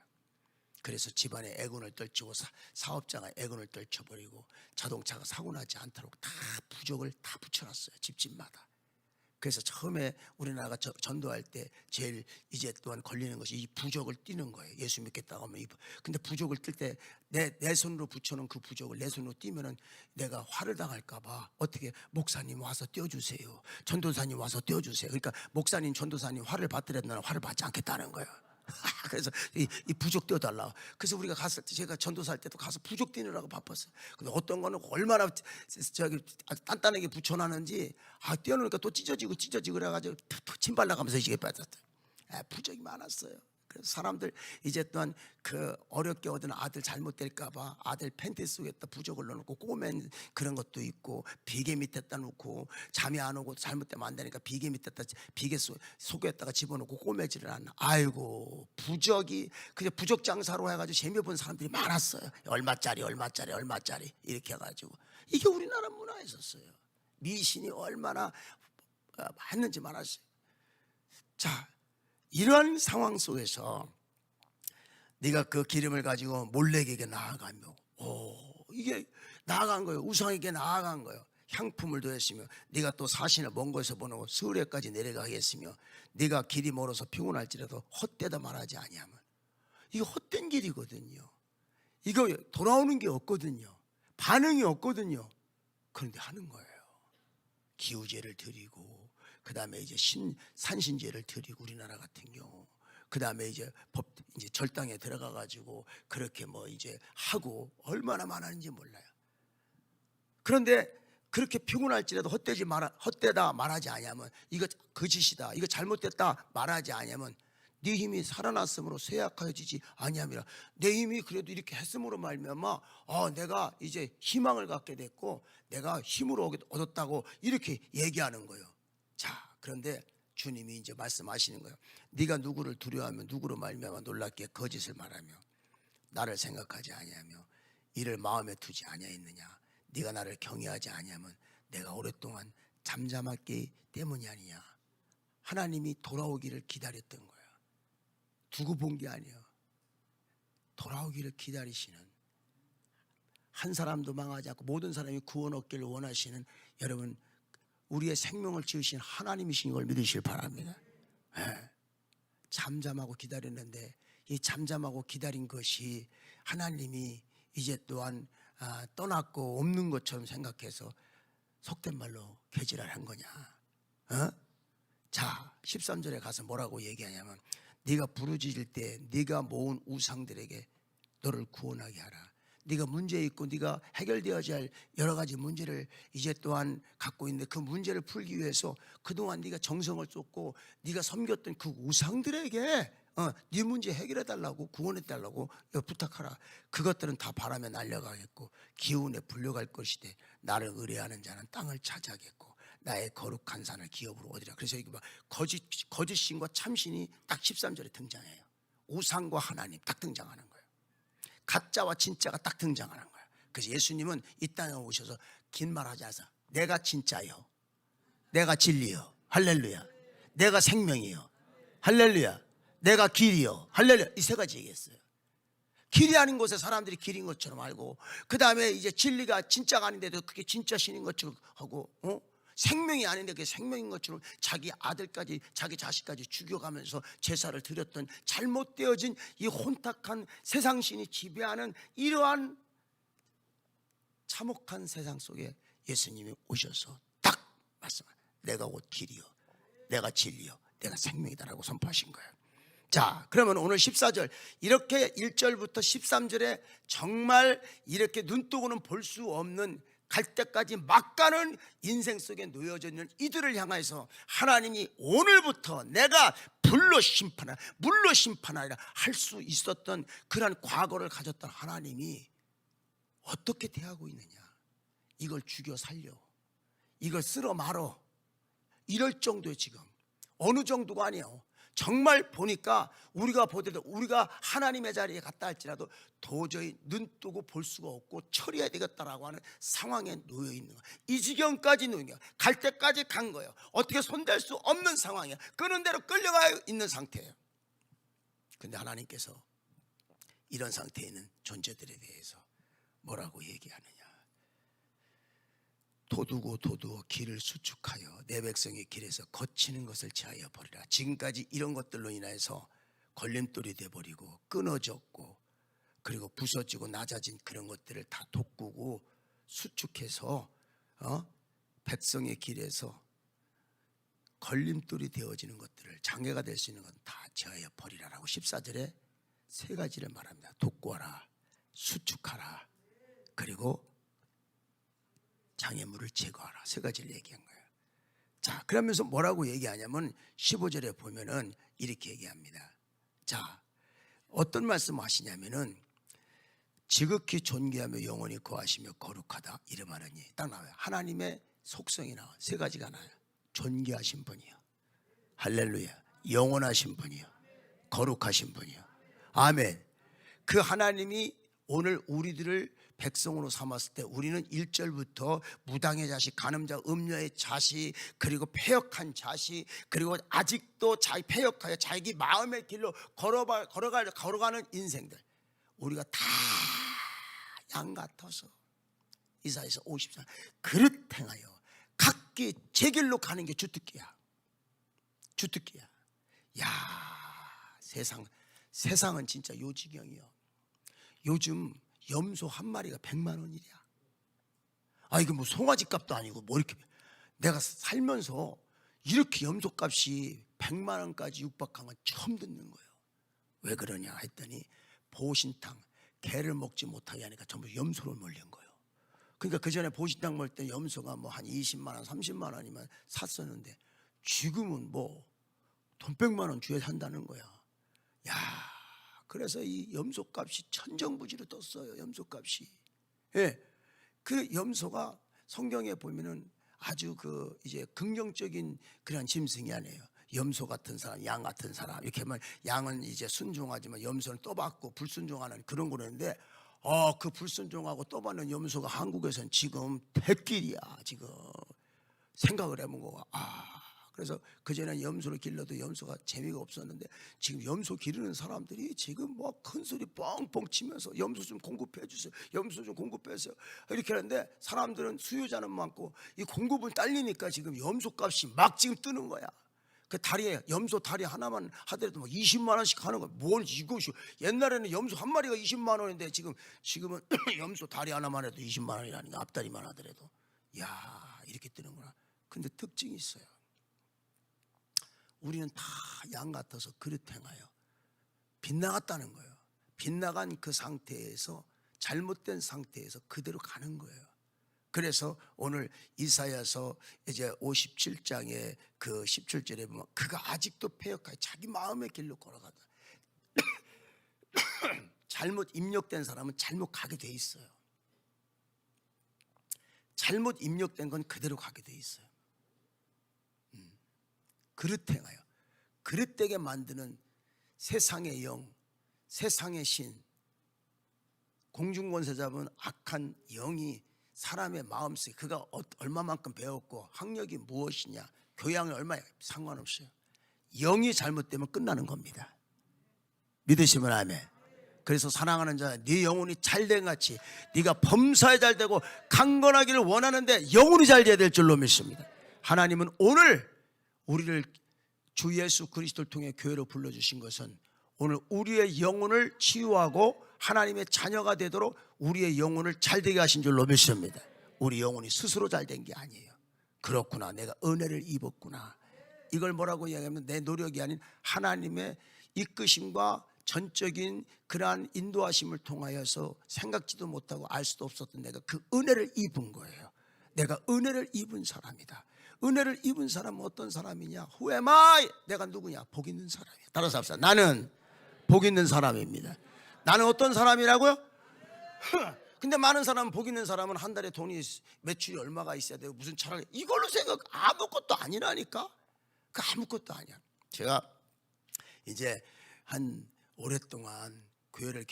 그래서 집안에 애군을 떨치고 사업자가 애군을 떨쳐버리고 자동차가 사고나지 않도록 다 부족을 다 붙여놨어요. 집집마다. 그래서 처음에 우리나라가 전도할 때 제일 이제 또한 걸리는 것이 이 부족을 띄는 거예요. 예수 믿겠다고 하면. 근데 부족을 뜰 때 내 손으로 붙여놓은 그 부족을 내 손으로 띄면은 내가 화를 당할까봐 어떻게 목사님 와서 띄워주세요. 전도사님 와서 띄워주세요. 그러니까 목사님, 전도사님 화를 받더라도 나는 화를 받지 않겠다는 거예요. 그래서 이 부족 띄워달라. 그래서 우리가 갔을 때 제가 전도사 할 때도 가서 부족 띄느라고 바빴어요. 근데 어떤 거는 얼마나 저기 단단하게 붙여놨는지 띄워놓으니까 또 찢어지고 그래가지고 침 발라가면서 이게 빠졌어요. 부족이 많았어요. 그래서 사람들 이제 또한 그 어렵게 얻은 아들 잘못될까봐 아들 팬티 속에다 부족을 넣어놓고 꼬맨 그런 것도 있고 비계 밑에다 놓고 잠이 안 오고 잘못되면 안 되니까 비계 밑에다 비계 속에다가 집어넣고 꼬매지를 않나. 아이고 부족이 그냥 부족 장사로 해가지고 재미 본 사람들이 많았어요. 얼마짜리 이렇게 해가지고 이게 우리나라 문화에 있었어요. 미신이 얼마나 했는지 말았어요. 자, 이러한 상황 속에서 네가 그 기름을 가지고 몰렉에게 나아가며 이게 나아간 거예요. 우상에게 나아간 거예요. 향품을 더했으며 네가 또 사신을 먼 곳에서 보내고 스울에까지 내려가게 했으며 네가 길이 멀어서 피곤할지라도 헛되다 말하지 아니하면. 이거 헛된 길이거든요. 이거 돌아오는 게 없거든요. 반응이 없거든요. 그런데 하는 거예요. 기우제를 드리고 그 다음에 이제 산신제를 드리고 우리나라 같은 경우 그 다음에 이제 이제 절당에 들어가 가지고 그렇게 뭐 이제 하고 얼마나 많았는지 몰라요. 그런데 그렇게 피곤할지라도 헛되다 말하지 아니하면 이거 거짓이다, 이거 잘못됐다 말하지 아니하면 네 힘이 살아났으므로 쇠약하여지지 아니함이라. 내 힘이 그래도 이렇게 했음으로 말미암아 내가 이제 희망을 갖게 됐고 내가 힘을 얻었다고 이렇게 얘기하는 거예요. 자, 그런데 주님이 이제 말씀하시는 거예요. 네가 누구를 두려워하며 누구로 말미암아 놀랍게 거짓을 말하며 나를 생각하지 아니하며 이를 마음에 두지 아니하였느냐. 네가 나를 경외하지 아니하면 내가 오랫동안 잠잠했기 때문이 아니냐. 하나님이 돌아오기를 기다렸던 거예요. 두고 본 게 아니에요. 돌아오기를 기다리시는, 한 사람도 망하지 않고 모든 사람이 구원 얻기를 원하시는 여러분, 우리의 생명을 지으신 하나님이신 걸 믿으시길 바랍니다. 잠잠하고 기다렸는데 이 잠잠하고 기다린 것이 하나님이 이제 또한 떠났고 없는 것처럼 생각해서 속된 말로 개지랄한 거냐. 자, 13절에 가서 뭐라고 얘기하냐면 네가 부르짖을 때 네가 모은 우상들에게 너를 구원하게 하라. 네가 문제 있고 네가 해결되어야 할 여러 가지 문제를 이제 또한 갖고 있는데 그 문제를 풀기 위해서 그동안 네가 정성을 쏟고 네가 섬겼던 그 우상들에게 네 문제 해결해 달라고, 구원해 달라고 부탁하라. 그것들은 다 바람에 날려가겠고 기운에 불려갈 것이되 나를 의뢰하는 자는 땅을 차지하겠고 나의 거룩한 산을 기업으로 얻으리라. 그래서 이게 거짓신과 참신이 딱 13절에 등장해요. 우상과 하나님 딱 등장하는 거예요. 가짜와 진짜가 딱 등장하는 거예요. 그래서 예수님은 이 땅에 오셔서 긴 말하지 않아서 내가 진짜요, 내가 진리요, 할렐루야, 내가 생명이요, 할렐루야, 내가 길이요, 할렐루야, 이 세 가지 얘기했어요. 길이 아닌 곳에 사람들이 길인 것처럼 알고, 그 다음에 이제 진리가 진짜가 아닌데도 그게 진짜 신인 것처럼 하고, 생명이 아닌데 그게 생명인 것처럼 자기 아들까지 자기 자식까지 죽여가면서 제사를 드렸던 잘못되어진 이 혼탁한 세상신이 지배하는 이러한 참혹한 세상 속에 예수님이 오셔서 딱 말씀하세요. 내가 곧 길이요, 내가 진리요, 내가 생명이다라고 선포하신 거예요. 자, 그러면 오늘 14절 이렇게 1절부터 13절에 정말 이렇게 눈뜨고는 볼 수 없는 갈 때까지 막 가는 인생 속에 놓여져 있는 이들을 향해서 하나님이 오늘부터 내가 불로 심판하라, 물로 심판하리라 할 수 있었던 그런 과거를 가졌던 하나님이 어떻게 대하고 있느냐. 이걸 죽여 살려, 이걸 쓸어 말어, 이럴 정도의 지금 어느 정도가 아니에요. 정말 보니까 우리가 보더라도 우리가 하나님의 자리에 갔다 할지라도 도저히 눈뜨고 볼 수가 없고 처리해야 되겠다라고 하는 상황에 놓여 있는 거예요. 이 지경까지 놓인 거예요. 갈 때까지 간 거예요. 어떻게 손댈 수 없는 상황이에요. 끄는 대로 끌려가 있는 상태예요. 근데 하나님께서 이런 상태에 있는 존재들에 대해서 뭐라고 얘기하느냐. 도두고 길을 수축하여 내 백성의 길에서 거치는 것을 제하여 버리라. 지금까지 이런 것들로 인해서 걸림돌이 돼버리고 끊어졌고 그리고 부서지고 낮아진 그런 것들을 다 돋구고 수축해서 백성의 길에서 걸림돌이 되어지는 것들을 장애가 될 수 있는 건 다 제하여 버리라라고 14절에 세 가지를 말합니다. 돋구하라, 수축하라, 그리고 장애물을 제거하라. 세 가지를 얘기한 거예요. 자, 그러면서 뭐라고 얘기하냐면 15절에 보면은 이렇게 얘기합니다. 자, 어떤 말씀 하시냐면은 지극히 존귀하며 영원히 거하시며 거룩하다 이래 말하니 딱 나와요. 하나님의 속성이 나와. 세 가지가 나와요. 존귀하신 분이요, 할렐루야, 영원하신 분이요, 거룩하신 분이요. 아멘. 그 하나님이 오늘 우리들을 백성으로 삼았을 때 우리는 1절부터 무당의 자식, 간음자, 음녀의 자식, 그리고 패역한 자식, 그리고 아직도 자기 패역하여 자기 마음의 길로 걸어가는 인생들, 우리가 다 양 같아서 이사야서 54 그릇 행하여 각기 제 길로 가는 게 주특기야. 주특기야. 야, 세상은 진짜 요지경이요. 요즘 염소 한 마리가 100만 원이야. 아, 이거 뭐 송아지 값도 아니고 뭐 이렇게. 내가 살면서 이렇게 염소 값이 100만 원까지 육박한 건 처음 듣는 거예요. 왜 그러냐 했더니 보신탕, 개를 먹지 못하게 하니까 전부 염소를 몰린 거예요. 그러니까 그 전에 보신탕 먹을 때 염소가 뭐 한 20만 원, 30만 원이면 샀었는데 지금은 뭐 돈 100만 원 주에 산다는 거야. 야, 그래서 이 염소값이 천정부지로 떴어요. 염소값이. 예, 그 염소가 성경에 보면은 아주 그 이제 긍정적인 그런 짐승이 아니에요. 염소 같은 사람, 양 같은 사람 이렇게 하면 양은 이제 순종하지만 염소는 떠받고 불순종하는 그런 거였는데, 그 불순종하고 떠받는 염소가 한국에서는 지금 대길이야. 지금 생각을 해본 거가. 그래서 그전에는 염소를 길러도 염소가 재미가 없었는데 지금 염소 기르는 사람들이 지금 뭐 큰 소리 뻥뻥 치면서 염소 좀 공급해 주세요, 염소 좀 공급해 주세요 이렇게 하는데 사람들은 수요자는 많고 이 공급은 딸리니까 지금 염소 값이 막 지금 뜨는 거야. 그 다리에 염소 다리 하나만 하더라도 뭐 20만 원씩 하는 거야. 뭘 이것이, 옛날에는 염소 한 마리가 20만 원인데 지금은 염소 다리 하나만 해도 20만 원이라니까. 앞다리만 하더라도. 야, 이렇게 뜨는구나. 근데 특징이 있어요. 우리는 다 양 같아서 그릇 행하여 빗나갔다는 거예요. 빗나간 그 상태에서, 잘못된 상태에서 그대로 가는 거예요. 그래서 오늘 이사야서 이제 57장의 그 17절에 보면 그가 아직도 패역하여 자기 마음의 길로 걸어가다. 잘못 입력된 사람은 잘못 가게 돼 있어요. 잘못 입력된 건 그대로 가게 돼 있어요. 그릇 행하여, 그릇되게 만드는 세상의 영, 세상의 신, 공중권세 잡은 악한 영이 사람의 마음속에 그가 얼마만큼 배웠고 학력이 무엇이냐, 교양이 얼마냐 상관없어요. 영이 잘못되면 끝나는 겁니다. 믿으시면 아멘. 그래서 사랑하는 자, 네 영혼이 잘된 같이 네가 범사에 잘되고 강건하기를 원하는데 영혼이 잘돼야 될 줄로 믿습니다. 하나님은 오늘 우리를 주 예수 그리스도를 통해 교회로 불러주신 것은 오늘 우리의 영혼을 치유하고 하나님의 자녀가 되도록 우리의 영혼을 잘되게 하신 줄로 믿습니다. 우리 영혼이 스스로 잘된 게 아니에요. 그렇구나, 내가 은혜를 입었구나. 이걸 뭐라고 이야기하면 내 노력이 아닌 하나님의 이끄심과 전적인 그러한 인도하심을 통하여서 생각지도 못하고 알 수도 없었던 내가 그 은혜를 입은 거예요. 내가 은혜를 입은 사람이다. 은혜를 입은 사람은 어떤 사람이냐? Who am I? 내가 누구냐? 복 있는 사람이야. 따라서 합시다. 나는 복 있는 사람입니다. 나는 어떤 사람이라고요? 근데 많은 사람은, 복 있는 사람은 한 달에 돈이 매출이 얼마가 있어야 되고 무슨 차를, 이걸로 생각, 아무것도 아니라니까. 그 아무것도 아니야. 제가 이제 한 오랫동안 교회를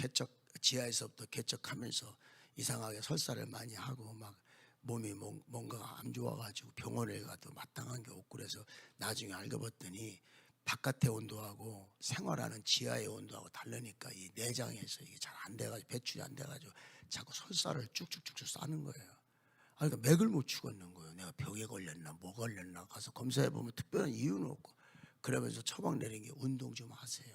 지하에서부터 개척하면서 이상하게 설사를 많이 하고 막 몸이 뭔가가 안 좋아가지고 병원에 가도 마땅한 게 없고, 그래서 나중에 알고 봤더니 바깥의 온도하고 생활하는 지하의 온도하고 다르니까 이 내장에서 이게 잘 안 돼가지고 배출이 안 돼가지고 자꾸 설사를 쭉쭉쭉쭉 싸는 거예요. 그러니까 맥을 못 추겠는 거예요. 내가 병에 걸렸나 뭐 걸렸나 가서 검사해보면 특별한 이유는 없고, 그러면서 처방 내린 게 운동 좀 하세요.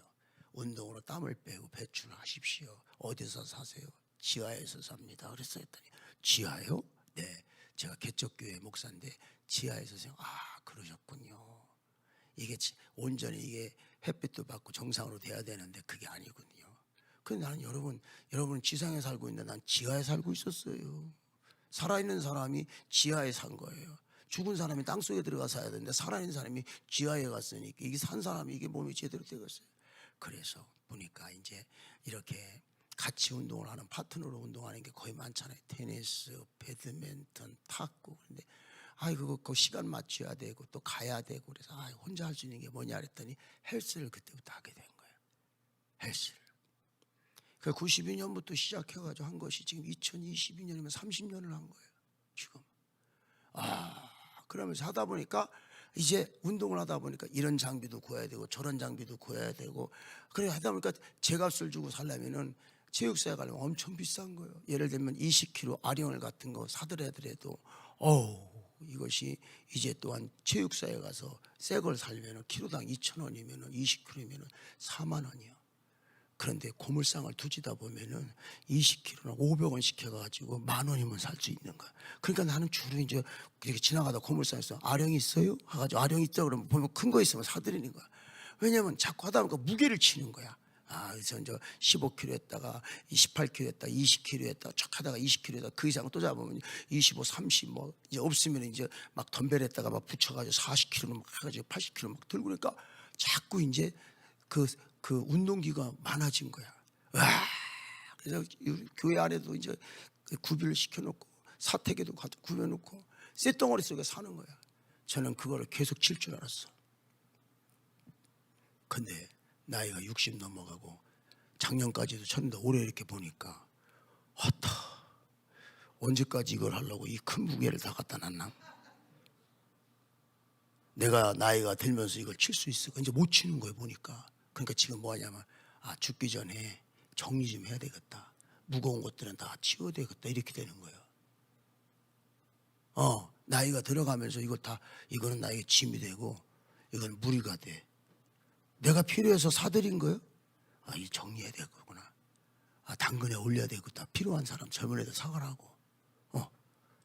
운동으로 땀을 빼고 배출하십시오. 어디서 사세요? 지하에서 삽니다. 그래서 했더니 지하요? 네, 제가 개척교회 목사인데 지하에서 그러셨군요. 이게 온전히 이게 햇빛도 받고 정상으로 돼야 되는데 그게 아니군요. 근데 나는 여러분 지상에 살고 있는데 난 지하에 살고 있었어요. 살아있는 사람이 지하에 산 거예요. 죽은 사람이 땅속에 들어가 사야 되는데 살아있는 사람이 지하에 갔으니까 이게 산 사람이 이게 몸이 제대로 되겠어요. 그래서 보니까 이제 이렇게 같이 운동을 하는, 파트너로 운동하는 게 거의 많잖아요. 테니스, 배드민턴, 탁구. 근데 그거 시간 맞춰야 되고 또 가야 되고, 그래서 혼자 할 수 있는 게 뭐냐 그랬더니 헬스를 그때부터 하게 된 거예요. 헬스를. 그 92년부터 시작해가지고 한 것이 지금 2022년이면 30년을 한 거예요. 지금. 그러면서 하다 보니까 이제 운동을 하다 보니까 이런 장비도 구해야 되고 저런 장비도 구해야 되고, 그래 하다 보니까 제값을 주고 살려면은 체육사에 가려면 엄청 비싼 거예요. 예를 들면 20kg 아령을 같은 거 사더라도 이것이 이제 또한 체육사에 가서 새 걸 살면은 키로당 2,000원이면은 20kg면은 4만 원이요. 그런데 고물상을 두지다 보면은 20kg나 500원씩 해가지고 10,000원이면 살 수 있는 거야. 그러니까 나는 주로 이제 이렇게 지나가다 고물상에서 아령이 있어요? 해가지고 아령 있다 그러면 보면 큰 거 있으면 사드리는 거야. 왜냐면 자꾸 하다 보니까 무게를 치는 거야. 그래서 이제 15kg 했다가 18kg 했다, 20kg 했다, 쫙 하다가 20kg 했다, 그 이상 또 잡으면 25, 30 뭐 이제 없으면 이제 막 덤벨 했다가 막 붙여가지고 40kg는 막 해가지고 80kg 막 들고, 그러니까 자꾸 이제 그 운동기가 많아진 거야. 그래서 교회 안에도 이제 구비를 시켜놓고 사택에도 구겨놓고 쇳덩어리 속에 사는 거야. 저는 그거를 계속 칠 줄 알았어. 근데 나이가 60 넘어가고 작년까지도 쳤는데 올해 이렇게 보니까 언제까지 이걸 하려고 이 큰 무게를 다 갖다 놨나? 내가 나이가 들면서 이걸 칠 수 있을까? 이제 못 치는 거예요 보니까. 그러니까 지금 뭐 하냐면 죽기 전에 정리 좀 해야 되겠다. 무거운 것들은 다 치워야 되겠다. 이렇게 되는 거예요. 나이가 들어가면서 이거는 나에게 짐이 되고 이건 무리가 돼. 내가 필요해서 사들인 거예요? 이 정리해야 되겠구나. 당근에 올려야 되겠다. 필요한 사람 젊은 애들 사가라고.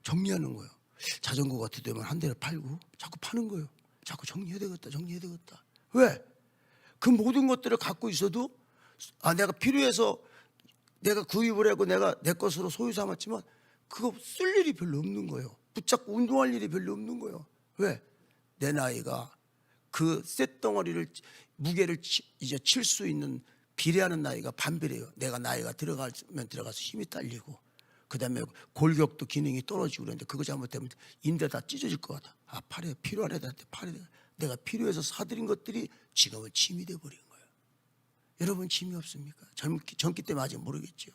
정리하는 거예요. 자전거 같은 데면 한 대를 팔고 자꾸 파는 거예요. 자꾸 정리해야 되겠다. 왜? 그 모든 것들을 갖고 있어도 내가 필요해서 내가 구입을 하고 내가 내 것으로 소유 삼았지만 그거 쓸 일이 별로 없는 거예요. 붙잡고 운동할 일이 별로 없는 거예요. 왜? 내 나이가 그 쇳덩어리를 무게를 이제 칠 수 있는 비례하는 나이가 반비례해요. 내가 나이가 들어가면 들어가서 힘이 딸리고 그다음에 골격도 기능이 떨어지고 그러는데 그거 잘못되면 인대 다 찢어질 것 같아. 팔에 필요한 애들한테 팔에 내가 필요해서 사들인 것들이 지금은 짐이 돼버린 거예요. 여러분 짐이 없습니까? 젊기 때문에 아직 모르겠죠.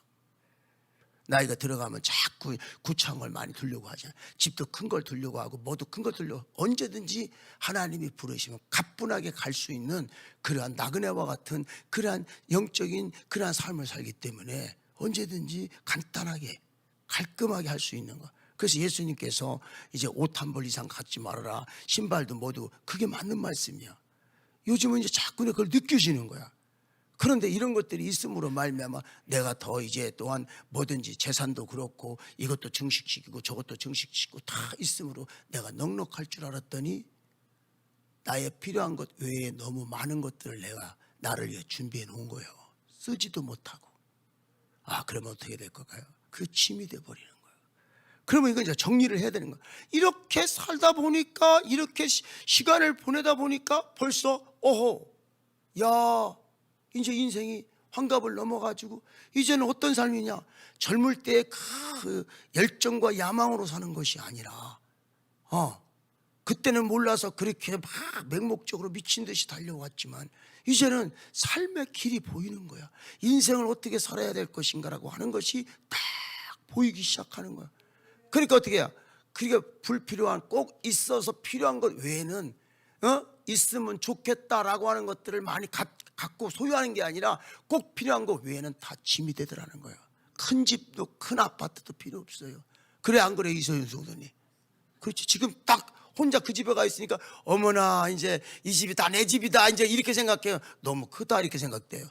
나이가 들어가면 자꾸 구차한 걸 많이 두려고 하잖아요. 집도 큰 걸 두려고 하고 뭐도 큰 걸 두려고. 언제든지 하나님이 부르시면 가뿐하게 갈 수 있는 그러한 나그네와 같은 그러한 영적인 그러한 삶을 살기 때문에 언제든지 간단하게 깔끔하게 할 수 있는 거. 그래서 예수님께서 이제 옷 한 벌 이상 갖지 말아라, 신발도 모두, 그게 맞는 말씀이야. 요즘은 이제 자꾸 그걸 느껴지는 거야. 그런데 이런 것들이 있음으로 말미암아 내가 더 이제 또한 뭐든지 재산도 그렇고 이것도 증식시키고 저것도 증식시키고 다 있음으로 내가 넉넉할 줄 알았더니 나의 필요한 것 외에 너무 많은 것들을 내가 나를 위해 준비해 놓은 거예요. 쓰지도 못하고. 그러면 어떻게 될 걸까요? 그 짐이 돼버리는 거예요. 그러면 이건 이제 정리를 해야 되는 거예요. 이렇게 살다 보니까, 이렇게 시간을 보내다 보니까 벌써 야, 이제 인생이 환갑을 넘어가지고 이제는 어떤 삶이냐? 젊을 때 그 열정과 야망으로 사는 것이 아니라 그때는 몰라서 그렇게 막 맹목적으로 미친 듯이 달려왔지만 이제는 삶의 길이 보이는 거야. 인생을 어떻게 살아야 될 것인가라고 하는 것이 딱 보이기 시작하는 거야. 그러니까 어떻게 해야? 그러니까 불필요한, 꼭 있어서 필요한 것 외에는 있으면 좋겠다라고 하는 것들을 많이 갖고 소유하는 게 아니라 꼭 필요한 것 외에는 다 짐이 되더라는 거예요. 큰 집도 큰 아파트도 필요 없어요. 그래 안 그래 이소연 성도님? 그렇지. 지금 딱 혼자 그 집에 가 있으니까 어머나 이제 이 집이 다 내 집이다 이제 이렇게 생각해요. 너무 크다 이렇게 생각돼요.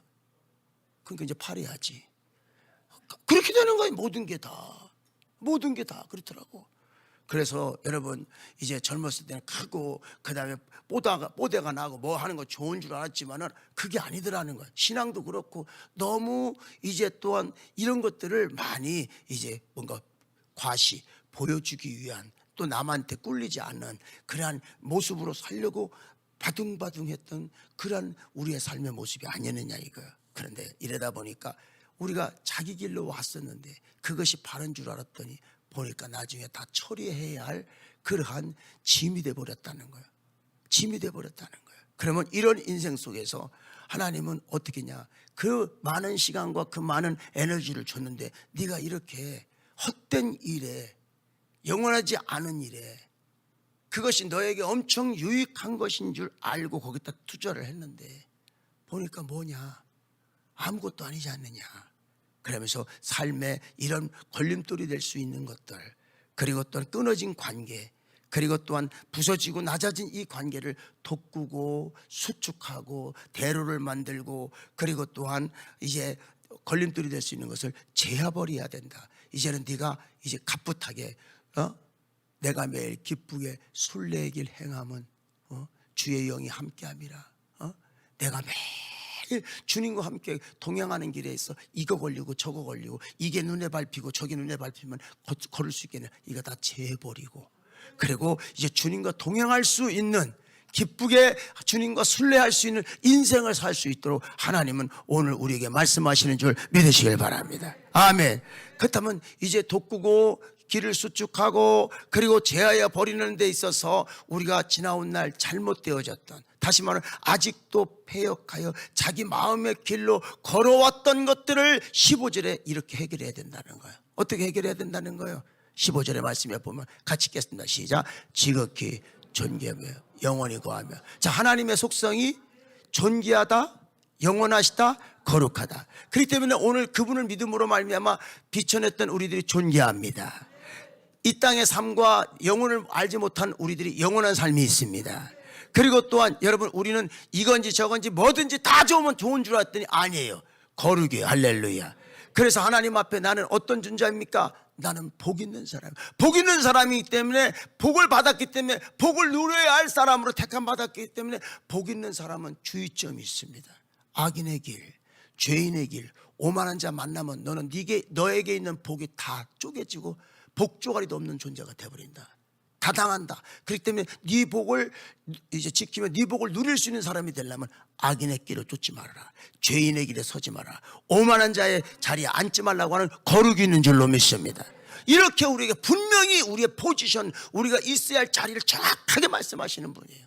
그러니까 이제 팔아야지. 그렇게 되는 거예요. 모든 게 다 그렇더라고. 그래서 여러분 이제 젊었을 때는 크고 그다음에 뽀대가 나고 뭐 하는 거 좋은 줄 알았지만은 그게 아니더라는 거예요. 신앙도 그렇고 너무 이제 또한 이런 것들을 많이 이제 뭔가 과시 보여주기 위한, 또 남한테 꿀리지 않는 그러한 모습으로 살려고 바둥바둥했던 그러한 우리의 삶의 모습이 아니었느냐 이거예요. 그런데 이러다 보니까 우리가 자기 길로 왔었는데 그것이 바른 줄 알았더니 보니까 나중에 다 처리해야 할 그러한 짐이 돼버렸다는 거예요. 짐이 돼버렸다는 거예요. 그러면 이런 인생 속에서 하나님은 어떻게 냐? 그 많은 시간과 그 많은 에너지를 줬는데 네가 이렇게 헛된 일에, 영원하지 않은 일에, 그것이 너에게 엄청 유익한 것인 줄 알고 거기다 투자를 했는데 보니까 뭐냐? 아무것도 아니지 않느냐? 그러면서 삶에 이런 걸림돌이 될 수 있는 것들, 그리고 또 끊어진 관계, 그리고 또한 부서지고 낮아진 이 관계를 돋구고 수축하고 대로를 만들고, 그리고 또한 이제 걸림돌이 될 수 있는 것을 제어버려야 된다. 이제는 네가 이제 갑붙하게 내가 매일 기쁘게 순례의 길 행함은 주의 영이 함께함이라. 내가 매일 주님과 함께 동행하는 길에 있어 이거 걸리고 저거 걸리고 이게 눈에 밟히고 저게 눈에 밟히면 걸을 수 있겠네. 이거 다 재버리고, 그리고 이제 주님과 동행할 수 있는, 기쁘게 주님과 순례할 수 있는 인생을 살 수 있도록 하나님은 오늘 우리에게 말씀하시는 줄 믿으시길 바랍니다. 아멘. 그렇다면 이제 돋구고 길을 수축하고 그리고 제하여 버리는 데 있어서 우리가 지나온 날 잘못되어졌던, 다시 말하면 아직도 패역하여 자기 마음의 길로 걸어왔던 것들을 15절에 이렇게 해결해야 된다는 거예요. 어떻게 해결해야 된다는 거예요? 15절의 말씀에 보면 같이 읽겠습니다. 시작. 지극히 존귀하며 영원히 거하며. 자, 하나님의 속성이 존귀하다, 영원하시다, 거룩하다. 그렇기 때문에 오늘 그분을 믿음으로 말미암아 비춰냈던 우리들이 존귀합니다. 이 땅의 삶과 영혼을 알지 못한 우리들이 영원한 삶이 있습니다. 그리고 또한 여러분, 우리는 이건지 저건지 뭐든지 다 좋으면 좋은 줄 알았더니 아니에요. 거룩이에요. 할렐루야. 그래서 하나님 앞에 나는 어떤 존재입니까? 나는 복 있는 사람, 복 있는 사람이기 때문에, 복을 받았기 때문에, 복을 누려야 할 사람으로 택함 받았기 때문에 복 있는 사람은 주의점이 있습니다. 악인의 길, 죄인의 길, 오만한 자 만나면 너는 너에게 있는 복이 다 쪼개지고 복조가리도 없는 존재가 되어버린다. 다 당한다. 그렇기 때문에 네 복을 이제 지키면 네 복을 누릴 수 있는 사람이 되려면 악인의 길을 쫓지 말아라. 죄인의 길에 서지 마라. 오만한 자의 자리에 앉지 말라고 하는 거룩이 있는 줄로 믿습니다. 이렇게 우리에게 분명히 우리의 포지션, 우리가 있어야 할 자리를 정확하게 말씀하시는 분이에요.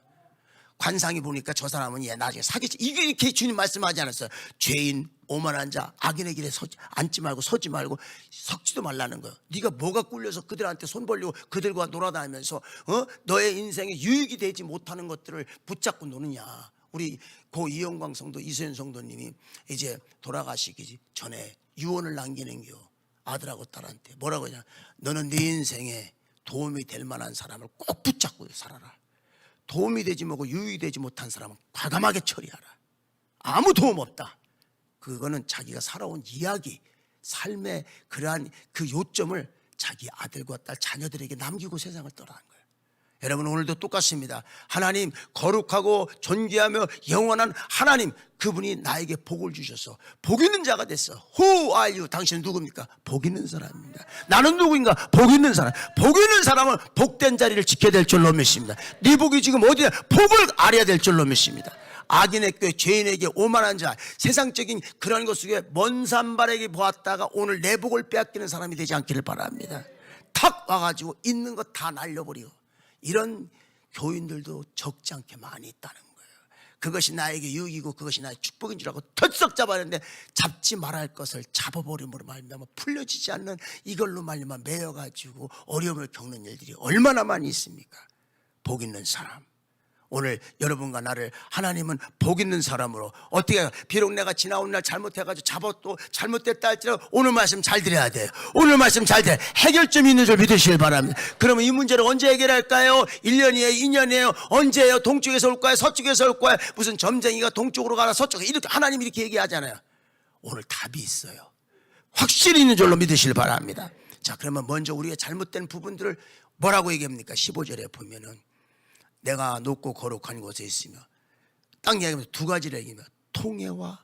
관상이 보니까 저 사람은 나중에 사기치. 이렇게 주님 말씀하지 않았어요. 죄인 오만한 자 악인의 길에 앉지 말고 서지 말고 섞지도 말라는 거예요. 네가 뭐가 꿀려서 그들한테 손 벌리고 그들과 놀아다니면서 너의 인생에 유익이 되지 못하는 것들을 붙잡고 노느냐. 우리 고 이영광 성도 이세윤 성도님이 이제 돌아가시기 전에 유언을 남기는겨. 아들하고 딸한테 뭐라고 하냐. 너는 네 인생에 도움이 될 만한 사람을 꼭 붙잡고 살아라. 도움이 되지 못하고 유익이 되지 못한 사람은 과감하게 처리하라. 아무 도움 없다. 그거는 자기가 살아온 이야기, 삶의 그러한 그 요점을 자기 아들과 딸 자녀들에게 남기고 세상을 떠나는 거예요. 여러분 오늘도 똑같습니다. 하나님 거룩하고 존귀하며 영원한 하나님, 그분이 나에게 복을 주셔서 복 있는 자가 됐어. Who are you? 당신은 누굽니까? 복 있는 사람입니다. 나는 누구인가? 복 있는 사람. 복 있는 사람은 복된 자리를 지켜야 될 줄로 믿습니다. 네 복이 지금 어디야? 복을 알아야 될 줄로 믿습니다. 악인의 꾀, 죄인에게 오만한 자, 세상적인 그런 것 속에 먼 산발에게 보았다가 오늘 내 복을 빼앗기는 사람이 되지 않기를 바랍니다. 탁 와가지고 있는 것 다 날려버리고, 이런 교인들도 적지 않게 많이 있다는 거예요. 그것이 나에게 유익이고 그것이 나의 축복인 줄 알고 털썩 잡았는데 잡지 말아야 할 것을 잡아버림으로 말미암아 풀려지지 않는 이걸로 말미암아 매여가지고 어려움을 겪는 일들이 얼마나 많이 있습니까? 복 있는 사람, 오늘 여러분과 나를 하나님은 복 있는 사람으로 어떻게, 비록 내가 지나온 날 잘못해가지고 잡아도 잘못됐다 할지라도 오늘 말씀 잘 드려야 돼요. 오늘 말씀 잘 드려야 돼요. 해결점이 있는 줄 믿으시길 바랍니다. 그러면 이 문제를 언제 해결할까요? 1년이에요? 2년이에요? 언제예요? 동쪽에서 올까요? 서쪽에서 올까요? 무슨 점쟁이가 동쪽으로 가나 서쪽에, 이렇게 하나님이 이렇게 얘기하잖아요. 오늘 답이 있어요. 확실히 있는 줄로 믿으시길 바랍니다. 자, 그러면 먼저 우리가 잘못된 부분들을 뭐라고 얘기합니까? 15절에 보면은 내가 높고 거룩한 곳에 있으며, 딱 얘기하면 두 가지를 얘기합니다. 통회와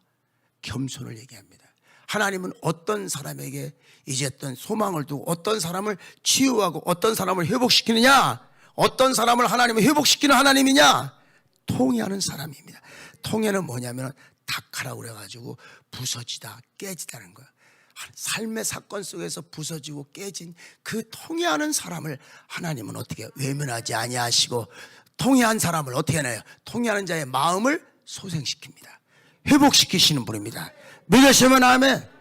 겸손을 얘기합니다. 하나님은 어떤 사람에게 이제 어떤 소망을 두고 어떤 사람을 치유하고 어떤 사람을 회복시키느냐, 어떤 사람을 하나님은 회복시키는 하나님이냐, 통회하는 사람입니다. 통회는 뭐냐면 닥하라고 그래가지고 부서지다 깨지다는 거예요. 삶의 사건 속에서 부서지고 깨진 그 통회하는 사람을 하나님은 어떻게 외면하지 아니하시고, 통회한 사람을 어떻게 하나요? 통회하는 자의 마음을 소생시킵니다. 회복시키시는 분입니다. 믿으시면 아멘.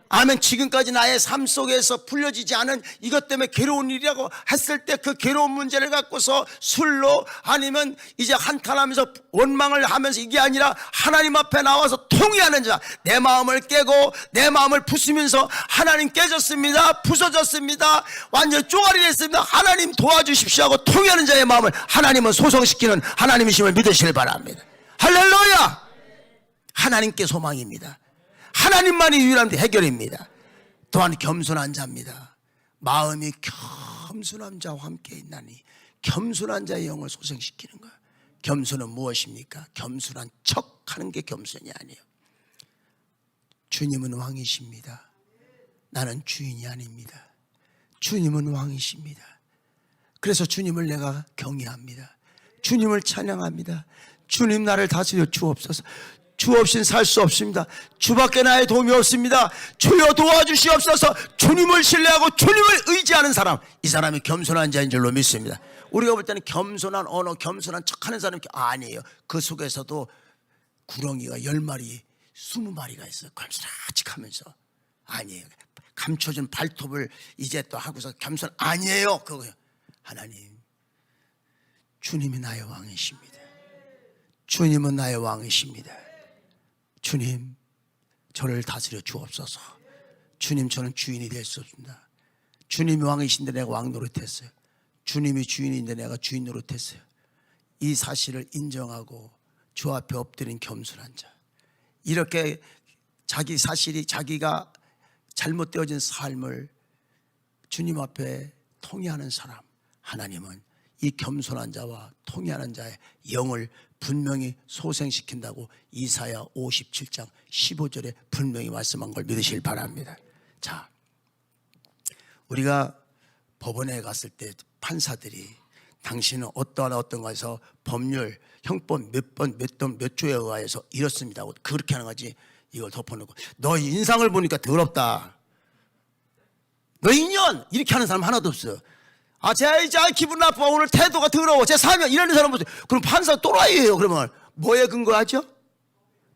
아멘. 지금까지 나의 삶 속에서 풀려지지 않은 이것 때문에 괴로운 일이라고 했을 때 그 괴로운 문제를 갖고서 술로 아니면 이제 한탄하면서 원망을 하면서 이게 아니라 하나님 앞에 나와서 통회하는 자, 내 마음을 깨고 내 마음을 부수면서 하나님 깨졌습니다, 부서졌습니다, 완전 쪼가리 됐습니다, 하나님 도와주십시오 하고 통회하는 자의 마음을 하나님은 소성시키는 하나님이심을 믿으시길 바랍니다. 할렐루야. 하나님께 소망입니다. 하나님만이 유일한 해결입니다. 또한 겸손한 자입니다. 마음이 겸손한 자와 함께 있나니, 겸손한 자의 영을 소생시키는 거예요. 겸손은 무엇입니까? 겸손한 척하는 게 겸손이 아니에요. 주님은 왕이십니다. 나는 주인이 아닙니다. 주님은 왕이십니다. 그래서 주님을 내가 경외합니다. 주님을 찬양합니다. 주님 나를 다스려 주옵소서. 주 없이는 살 수 없습니다. 주밖에 나의 도움이 없습니다. 주여 도와주시옵소서. 주님을 신뢰하고 주님을 의지하는 사람, 이 사람이 겸손한 자인 줄로 믿습니다. 우리가 볼 때는 겸손한 언어, 겸손한 척하는 사람이 아니에요. 그 속에서도 구렁이가 10마리, 20마리가 있어요. 감싸직하면서. 아니에요. 감춰준 발톱을 이제 또 하고서 겸손 아니에요. 그거요. 하나님, 주님이 나의 왕이십니다. 주님은 나의 왕이십니다. 주님, 저를 다스려 주옵소서. 주님, 저는 주인이 될 수 없습니다. 주님이 왕이신데 내가 왕 노릇했어요. 주님이 주인인데 내가 주인 노릇했어요. 이 사실을 인정하고 주 앞에 엎드린 겸손한 자, 이렇게 자기 사실이, 자기가 잘못되어진 삶을 주님 앞에 통회하는 사람, 하나님은 이 겸손한 자와 통회하는 자의 영을 분명히 소생시킨다고 이사야 57장 15절에 분명히 말씀한 걸 믿으시길 바랍니다. 자, 우리가 법원에 갔을 때 판사들이 당신은 어떤 것에서 법률, 형법 몇 조에 의하여서 이렇습니다, 그렇게 하는 거지, 이걸 덮어놓고 너 인상을 보니까 더럽다, 너 인연, 이렇게 하는 사람 하나도 없어요. 제 이제 기분 나빠, 오늘 태도가 더러워, 제 사명 이러는 사람 보세요. 그럼 판사 또라이예요. 그러면 뭐에 근거하죠?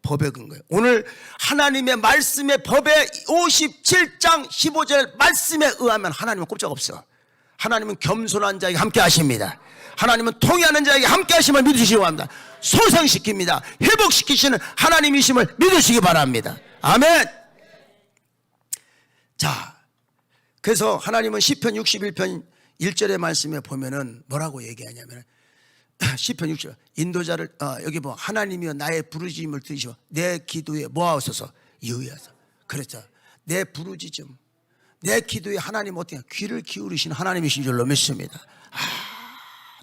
법에 근거해요. 오늘 하나님의 말씀의 법의 57장 15절 말씀에 의하면 하나님은 꼼짝 없어. 하나님은 겸손한 자에게 함께 하십니다. 하나님은 통회하는 자에게 함께 하심을 믿으시기 바랍니다. 소생시킵니다. 회복시키시는 하나님이심을 믿으시기 바랍니다. 아멘. 자, 그래서 하나님은 시편 61편 1절의 말씀에 보면은 뭐라고 얘기하냐면, 시편 60 인도자를 여기 뭐 하나님이여 나의 부르짖음을 들으시오 내 기도에 뭐하옵소서 이의하소서. 그렇죠. 내 부르짖음, 내 기도에 하나님 어떻게 귀를 기울이신 하나님이신 줄로 믿습니다.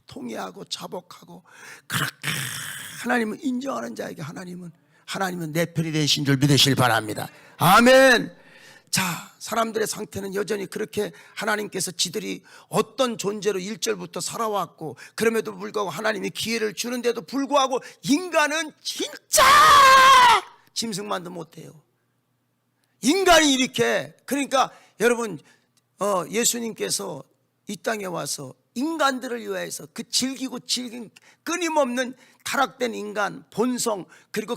통회하고 자복하고 그렇게 하나님을 인정하는 자에게 하나님은 내 편이 되신 줄 믿으시길 바랍니다. 아멘. 자, 사람들의 상태는 여전히 그렇게 하나님께서 지들이 어떤 존재로 1절부터 살아왔고, 그럼에도 불구하고 하나님이 기회를 주는데도 불구하고 인간은 진짜 짐승만도 못해요. 인간이 이렇게, 그러니까 여러분 예수님께서 이 땅에 와서 인간들을 위하여서 그 즐기고 즐긴 끊임없는 타락된 인간 본성, 그리고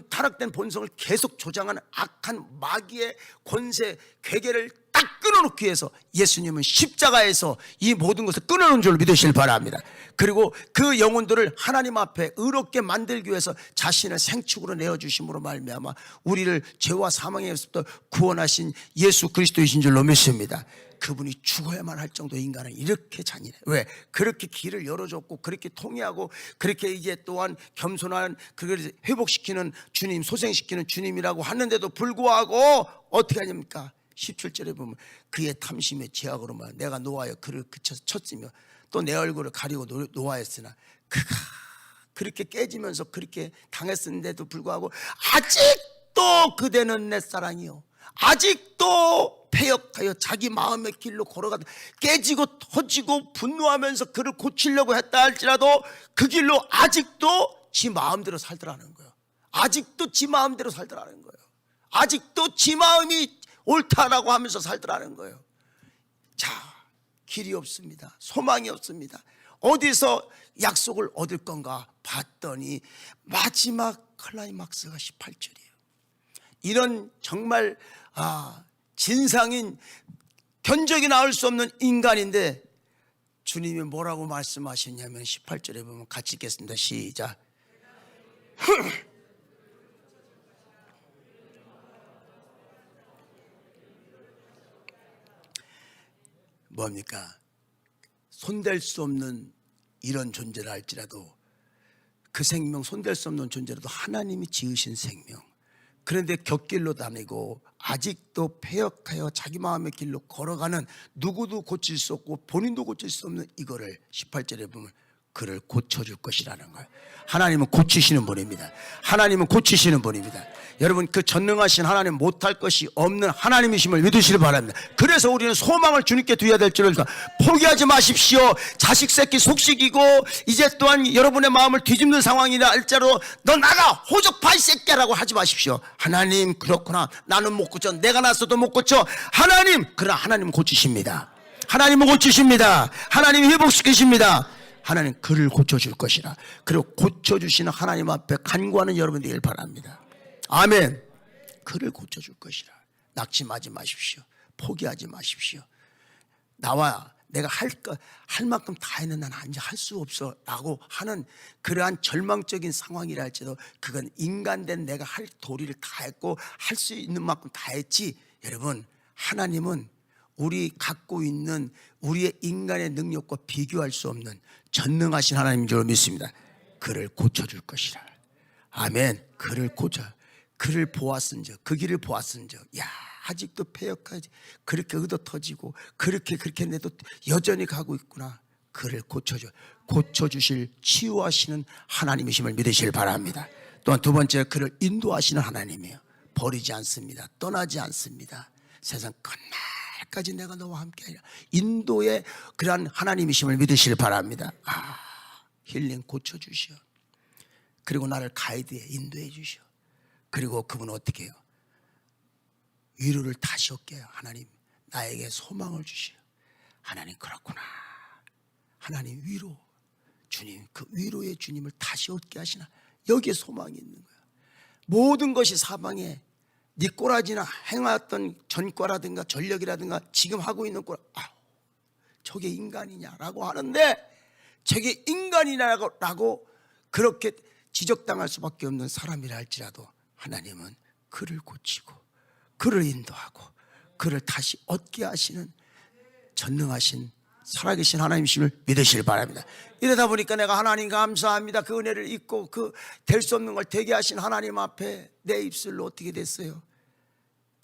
타락된 본성을 계속 조장하는 악한 마귀의 권세 괴계를 딱 끊어놓기 위해서 예수님은 십자가에서 이 모든 것을 끊어놓은 줄 믿으시길 바랍니다. 그리고 그 영혼들을 하나님 앞에 의롭게 만들기 위해서 자신을 생축으로 내어주심으로 말미암아 우리를 죄와 사망에서부터 구원하신 예수 그리스도이신 줄로 믿습니다. 그분이 죽어야만 할 정도 인간은 이렇게 잔인해. 왜? 그렇게 길을 열어줬고, 그렇게 통회하고, 그렇게 이제 또한 겸손한, 그걸 회복시키는 주님, 소생시키는 주님이라고 하는데도 불구하고 어떻게 하십니까? 17절에 보면 그의 탐심의 죄악으로만 내가 노하여 그를 그쳐서 쳤으며 또 내 얼굴을 가리고 노하였으나 그가 그렇게 깨지면서 그렇게 당했는데도 불구하고 아직도 그대는 내 사랑이요, 아직도 패역하여 자기 마음의 길로 걸어가다 깨지고 터지고 분노하면서 그를 고치려고 했다 할지라도 그 길로 아직도 지 마음대로 살더라는 거예요. 아직도 지 마음대로 살더라는 거예요. 아직도 지 마음이 옳다라고 하면서 살더라는 거예요. 자, 길이 없습니다. 소망이 없습니다. 어디서 약속을 얻을 건가 봤더니 마지막 클라이막스가 18절이에요. 이런 정말 진상인, 견적이 나올 수 없는 인간인데 주님이 뭐라고 말씀하셨냐면 18절에 보면 같이 읽겠습니다. 시작. 뭡니까? 손댈 수 없는 이런 존재라 할지라도, 그 생명 손댈 수 없는 존재라도 하나님이 지으신 생명, 그런데 곁길로 다니고 아직도 패역하여 자기 마음의 길로 걸어가는, 누구도 고칠 수 없고 본인도 고칠 수 없는 이거를 18절에 보면 그를 고쳐줄 것이라는 거예요. 하나님은 고치시는 분입니다. 하나님은 고치시는 분입니다. 여러분, 그 전능하신 하나님 못할 것이 없는 하나님이심을 믿으시길 바랍니다. 그래서 우리는 소망을 주님께 두어야 될 줄을 포기하지 마십시오. 자식 새끼 속식이고 이제 또한 여러분의 마음을 뒤집는 상황이라 할지라도 너 나가 호적파 이 새끼라고 하지 마십시오. 하나님, 그렇구나, 나는 못 고쳐, 내가 났어도 못 고쳐. 하나님, 그러나 하나님은 고치십니다. 하나님은 고치십니다. 하나님이 회복시키십니다. 하나님 그를 고쳐줄 것이라. 그리고 고쳐주시는 하나님 앞에 간구하는 여러분 되길 바랍니다. 아멘. 그를 고쳐줄 것이라. 낙심하지 마십시오. 포기하지 마십시오. 내가 할 만큼 다 했는데 난 이제 할 수 없어 라고 하는 그러한 절망적인 상황이라 할지라도 그건 인간된 내가 할 도리를 다 했고 할 수 있는 만큼 다 했지. 여러분, 하나님은 우리 갖고 있는 우리의 인간의 능력과 비교할 수 없는 전능하신 하나님인 줄 믿습니다. 그를 고쳐줄 것이라. 아멘. 그를 보았은즉, 그 길을 보았은즉, 아직도 패역하지, 그렇게 의도터지고 그렇게 내도 여전히 가고 있구나. 그를 고쳐주실 치유하시는 하나님이심을 믿으시길 바랍니다. 또한 두 번째, 그를 인도하시는 하나님이에요. 버리지 않습니다. 떠나지 않습니다. 세상 끝날까지 내가 너와 함께하리라. 인도의 그러한 하나님이심을 믿으시길 바랍니다. 힐링 고쳐주시오. 그리고 나를 가이드해, 인도해 주시오. 그리고 그분은 어떻게 해요? 위로를 다시 얻게 해요. 하나님, 나에게 소망을 주시오. 하나님 그렇구나. 하나님 위로, 주님 그 위로의 주님을 다시 얻게 하시나. 여기에 소망이 있는 거야. 모든 것이 사방에 네 꼬라지나 행하던 전과라든가 전력이라든가 지금 하고 있는 꼬라, 저게 인간이냐라고 하는데, 저게 인간이냐라고 그렇게 지적당할 수밖에 없는 사람이라 할지라도 하나님은 그를 고치고 그를 인도하고 그를 다시 얻게 하시는 전능하신 살아계신 하나님이심을 믿으시길 바랍니다. 이러다 보니까 내가 하나님 감사합니다. 그 은혜를 잊고 그 될 수 없는 걸 되게 하신 하나님 앞에 내 입술로 어떻게 됐어요?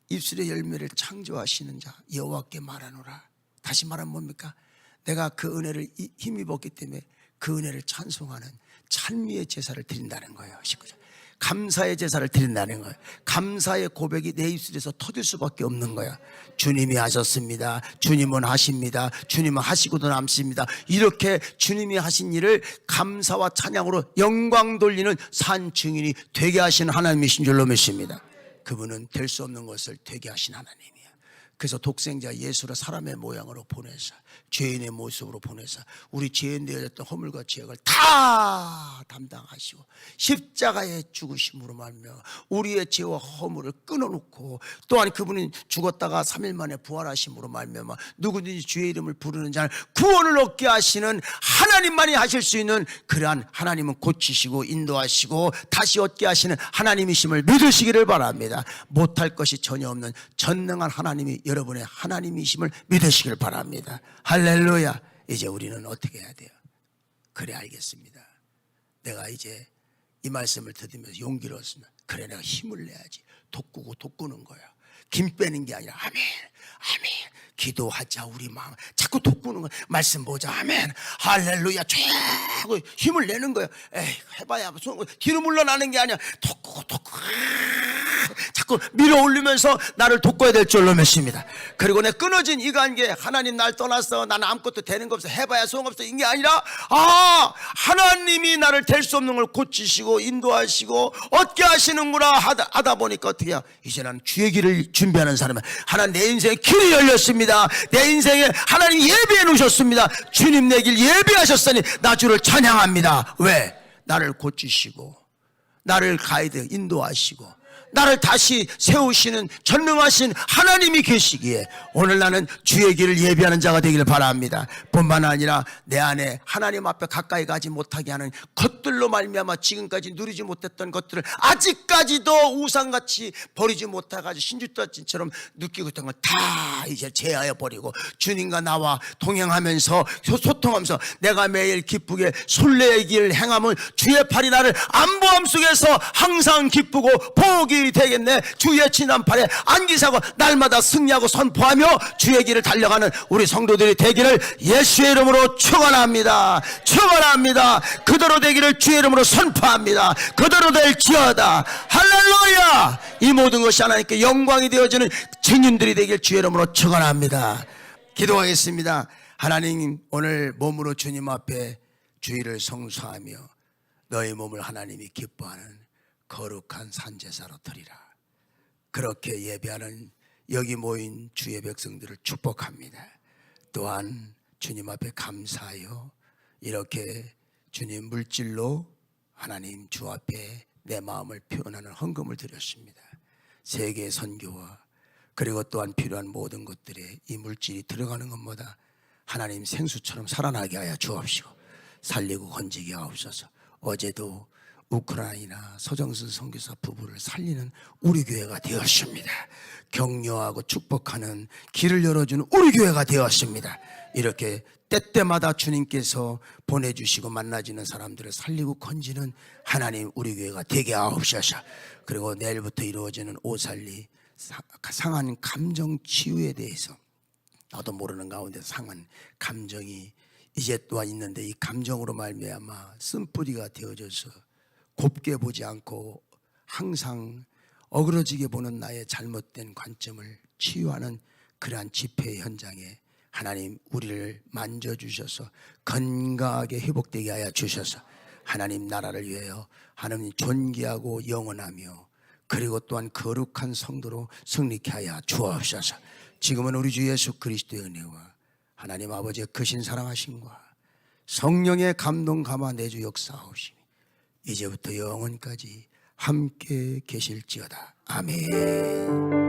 입술의 열매를 창조하시는 자 여호와께 말하노라. 다시 말하면 뭡니까? 내가 그 은혜를 힘입었기 때문에 그 은혜를 찬송하는 찬미의 제사를 드린다는 거예요. 19절. 감사의 제사를 드린다는 거예요. 감사의 고백이 내 입술에서 터질 수밖에 없는 거야. 주님이 하셨습니다. 주님은 하십니다. 주님은 하시고도 남습니다. 이렇게 주님이 하신 일을 감사와 찬양으로 영광 돌리는 산 증인이 되게 하시는 하나님이신 줄로 믿습니다. 그분은 될 수 없는 것을 되게 하신 하나님이야. 그래서 독생자 예수를 사람의 모양으로 보내서 죄인의 모습으로 보내서 우리 죄인 되어졌던 허물과 죄악을 다 담당하시고 십자가에 죽으심으로 말미암아 우리의 죄와 허물을 끊어놓고, 또한 그분이 죽었다가 3일 만에 부활하심으로 말미암아 누구든지 주의 이름을 부르는 자는 구원을 얻게 하시는 하나님만이 하실 수 있는 그러한 하나님은 고치시고 인도하시고 다시 얻게 하시는 하나님이심을 믿으시기를 바랍니다. 못할 것이 전혀 없는 전능한 하나님이 여러분의 하나님이심을 믿으시길 바랍니다. 할렐루야. 이제 우리는 어떻게 해야 돼요? 그래 알겠습니다. 내가 이제 이 말씀을 들으면서 용기를 얻습니다. 그래 내가 힘을 내야지. 돋구고 돋구는 거야. 김 빼는 게 아니라 아멘 아멘 기도하자. 우리 마음 자꾸 돋구는 거야. 말씀 보자. 아멘 할렐루야 쫙 힘을 내는 거야. 에이 해봐야 뒤로 물러나는 게 아니야. 돋구고 자꾸 밀어 올리면서 나를 돋궈야 될 줄로 믿습니다. 그리고 내 끊어진 이 관계, 하나님 날 떠났어, 나는 아무것도 되는 거 없어, 해봐야 소용없어, 이게 아니라 하나님이 나를 될 수 없는 걸 고치시고 인도하시고 얻게 하시는구나 하다 보니까 어떻게 해요? 이제 나는 주의 길을 준비하는 사람은 하나님 내 인생에 길이 열렸습니다. 내 인생에 하나님 예비해 놓으셨습니다. 주님 내 길 예비하셨으니 나 주를 찬양합니다. 왜? 나를 고치시고 나를 가이드 인도하시고 나를 다시 세우시는 전능하신 하나님이 계시기에 오늘 나는 주의 길을 예비하는 자가 되기를 바랍니다. 뿐만 아니라 내 안에 하나님 앞에 가까이 가지 못하게 하는 것들로 말미암아 지금까지 누리지 못했던 것들을 아직까지도 우상같이 버리지 못해가지고 신주떠진처럼 느끼고 있던 걸 다 이제 제하여 버리고 주님과 나와 동행하면서 소통하면서 내가 매일 기쁘게 순례의 길을 행함을 주의 팔이 나를 안보함 속에서 항상 기쁘고 복이 되겠네. 주의 지난팔에 안기사고 날마다 승리하고 선포하며 주의 길을 달려가는 우리 성도들이 되기를 예수의 이름으로 축원합니다. 축원합니다. 그대로 되기를 주의 이름으로 선포합니다. 그대로 될지어다. 할렐루야. 이 모든 것이 하나님께 영광이 되어지는 증인들이 되길 주의 이름으로 축원합니다. 기도하겠습니다. 하나님 오늘 몸으로 주님 앞에 주의를 성수하며 너의 몸을 하나님이 기뻐하는 거룩한 산제사로 드리라. 그렇게 예배하는 여기 모인 주의 백성들을 축복합니다. 또한 주님 앞에 감사하여 이렇게 주님 물질로 하나님 주 앞에 내 마음을 표현하는 헌금을 드렸습니다. 세계 선교와 그리고 또한 필요한 모든 것들에 이 물질이 들어가는 것보다 하나님 생수처럼 살아나게 하여 주옵시고 살리고 건지게 하옵소서. 어제도 우크라이나 서정순 선교사 부부를 살리는 우리 교회가 되었습니다. 격려하고 축복하는 길을 열어주는 우리 교회가 되었습니다. 이렇게 때때마다 주님께서 보내주시고 만나지는 사람들을 살리고 건지는 하나님 우리 교회가 되게 하옵소서. 그리고 내일부터 이루어지는 오살리 상한 감정 치유에 대해서 나도 모르는 가운데 상한 감정이 이제 또한 있는데 이 감정으로 말미암아 쓴뿌리가 되어져서 곱게 보지 않고 항상 어그러지게 보는 나의 잘못된 관점을 치유하는 그러한 집회 현장에 하나님 우리를 만져주셔서 건강하게 회복되게 하여 주셔서 하나님 나라를 위하여 하나님 존귀하고 영원하며 그리고 또한 거룩한 성도로 승리케 하여 주옵소서. 지금은 우리 주 예수 그리스도의 은혜와 하나님 아버지의 크신 사랑하심과 성령의 감동 감화 내주 역사하심이 이제부터 영원까지 함께 계실지어다. 아멘.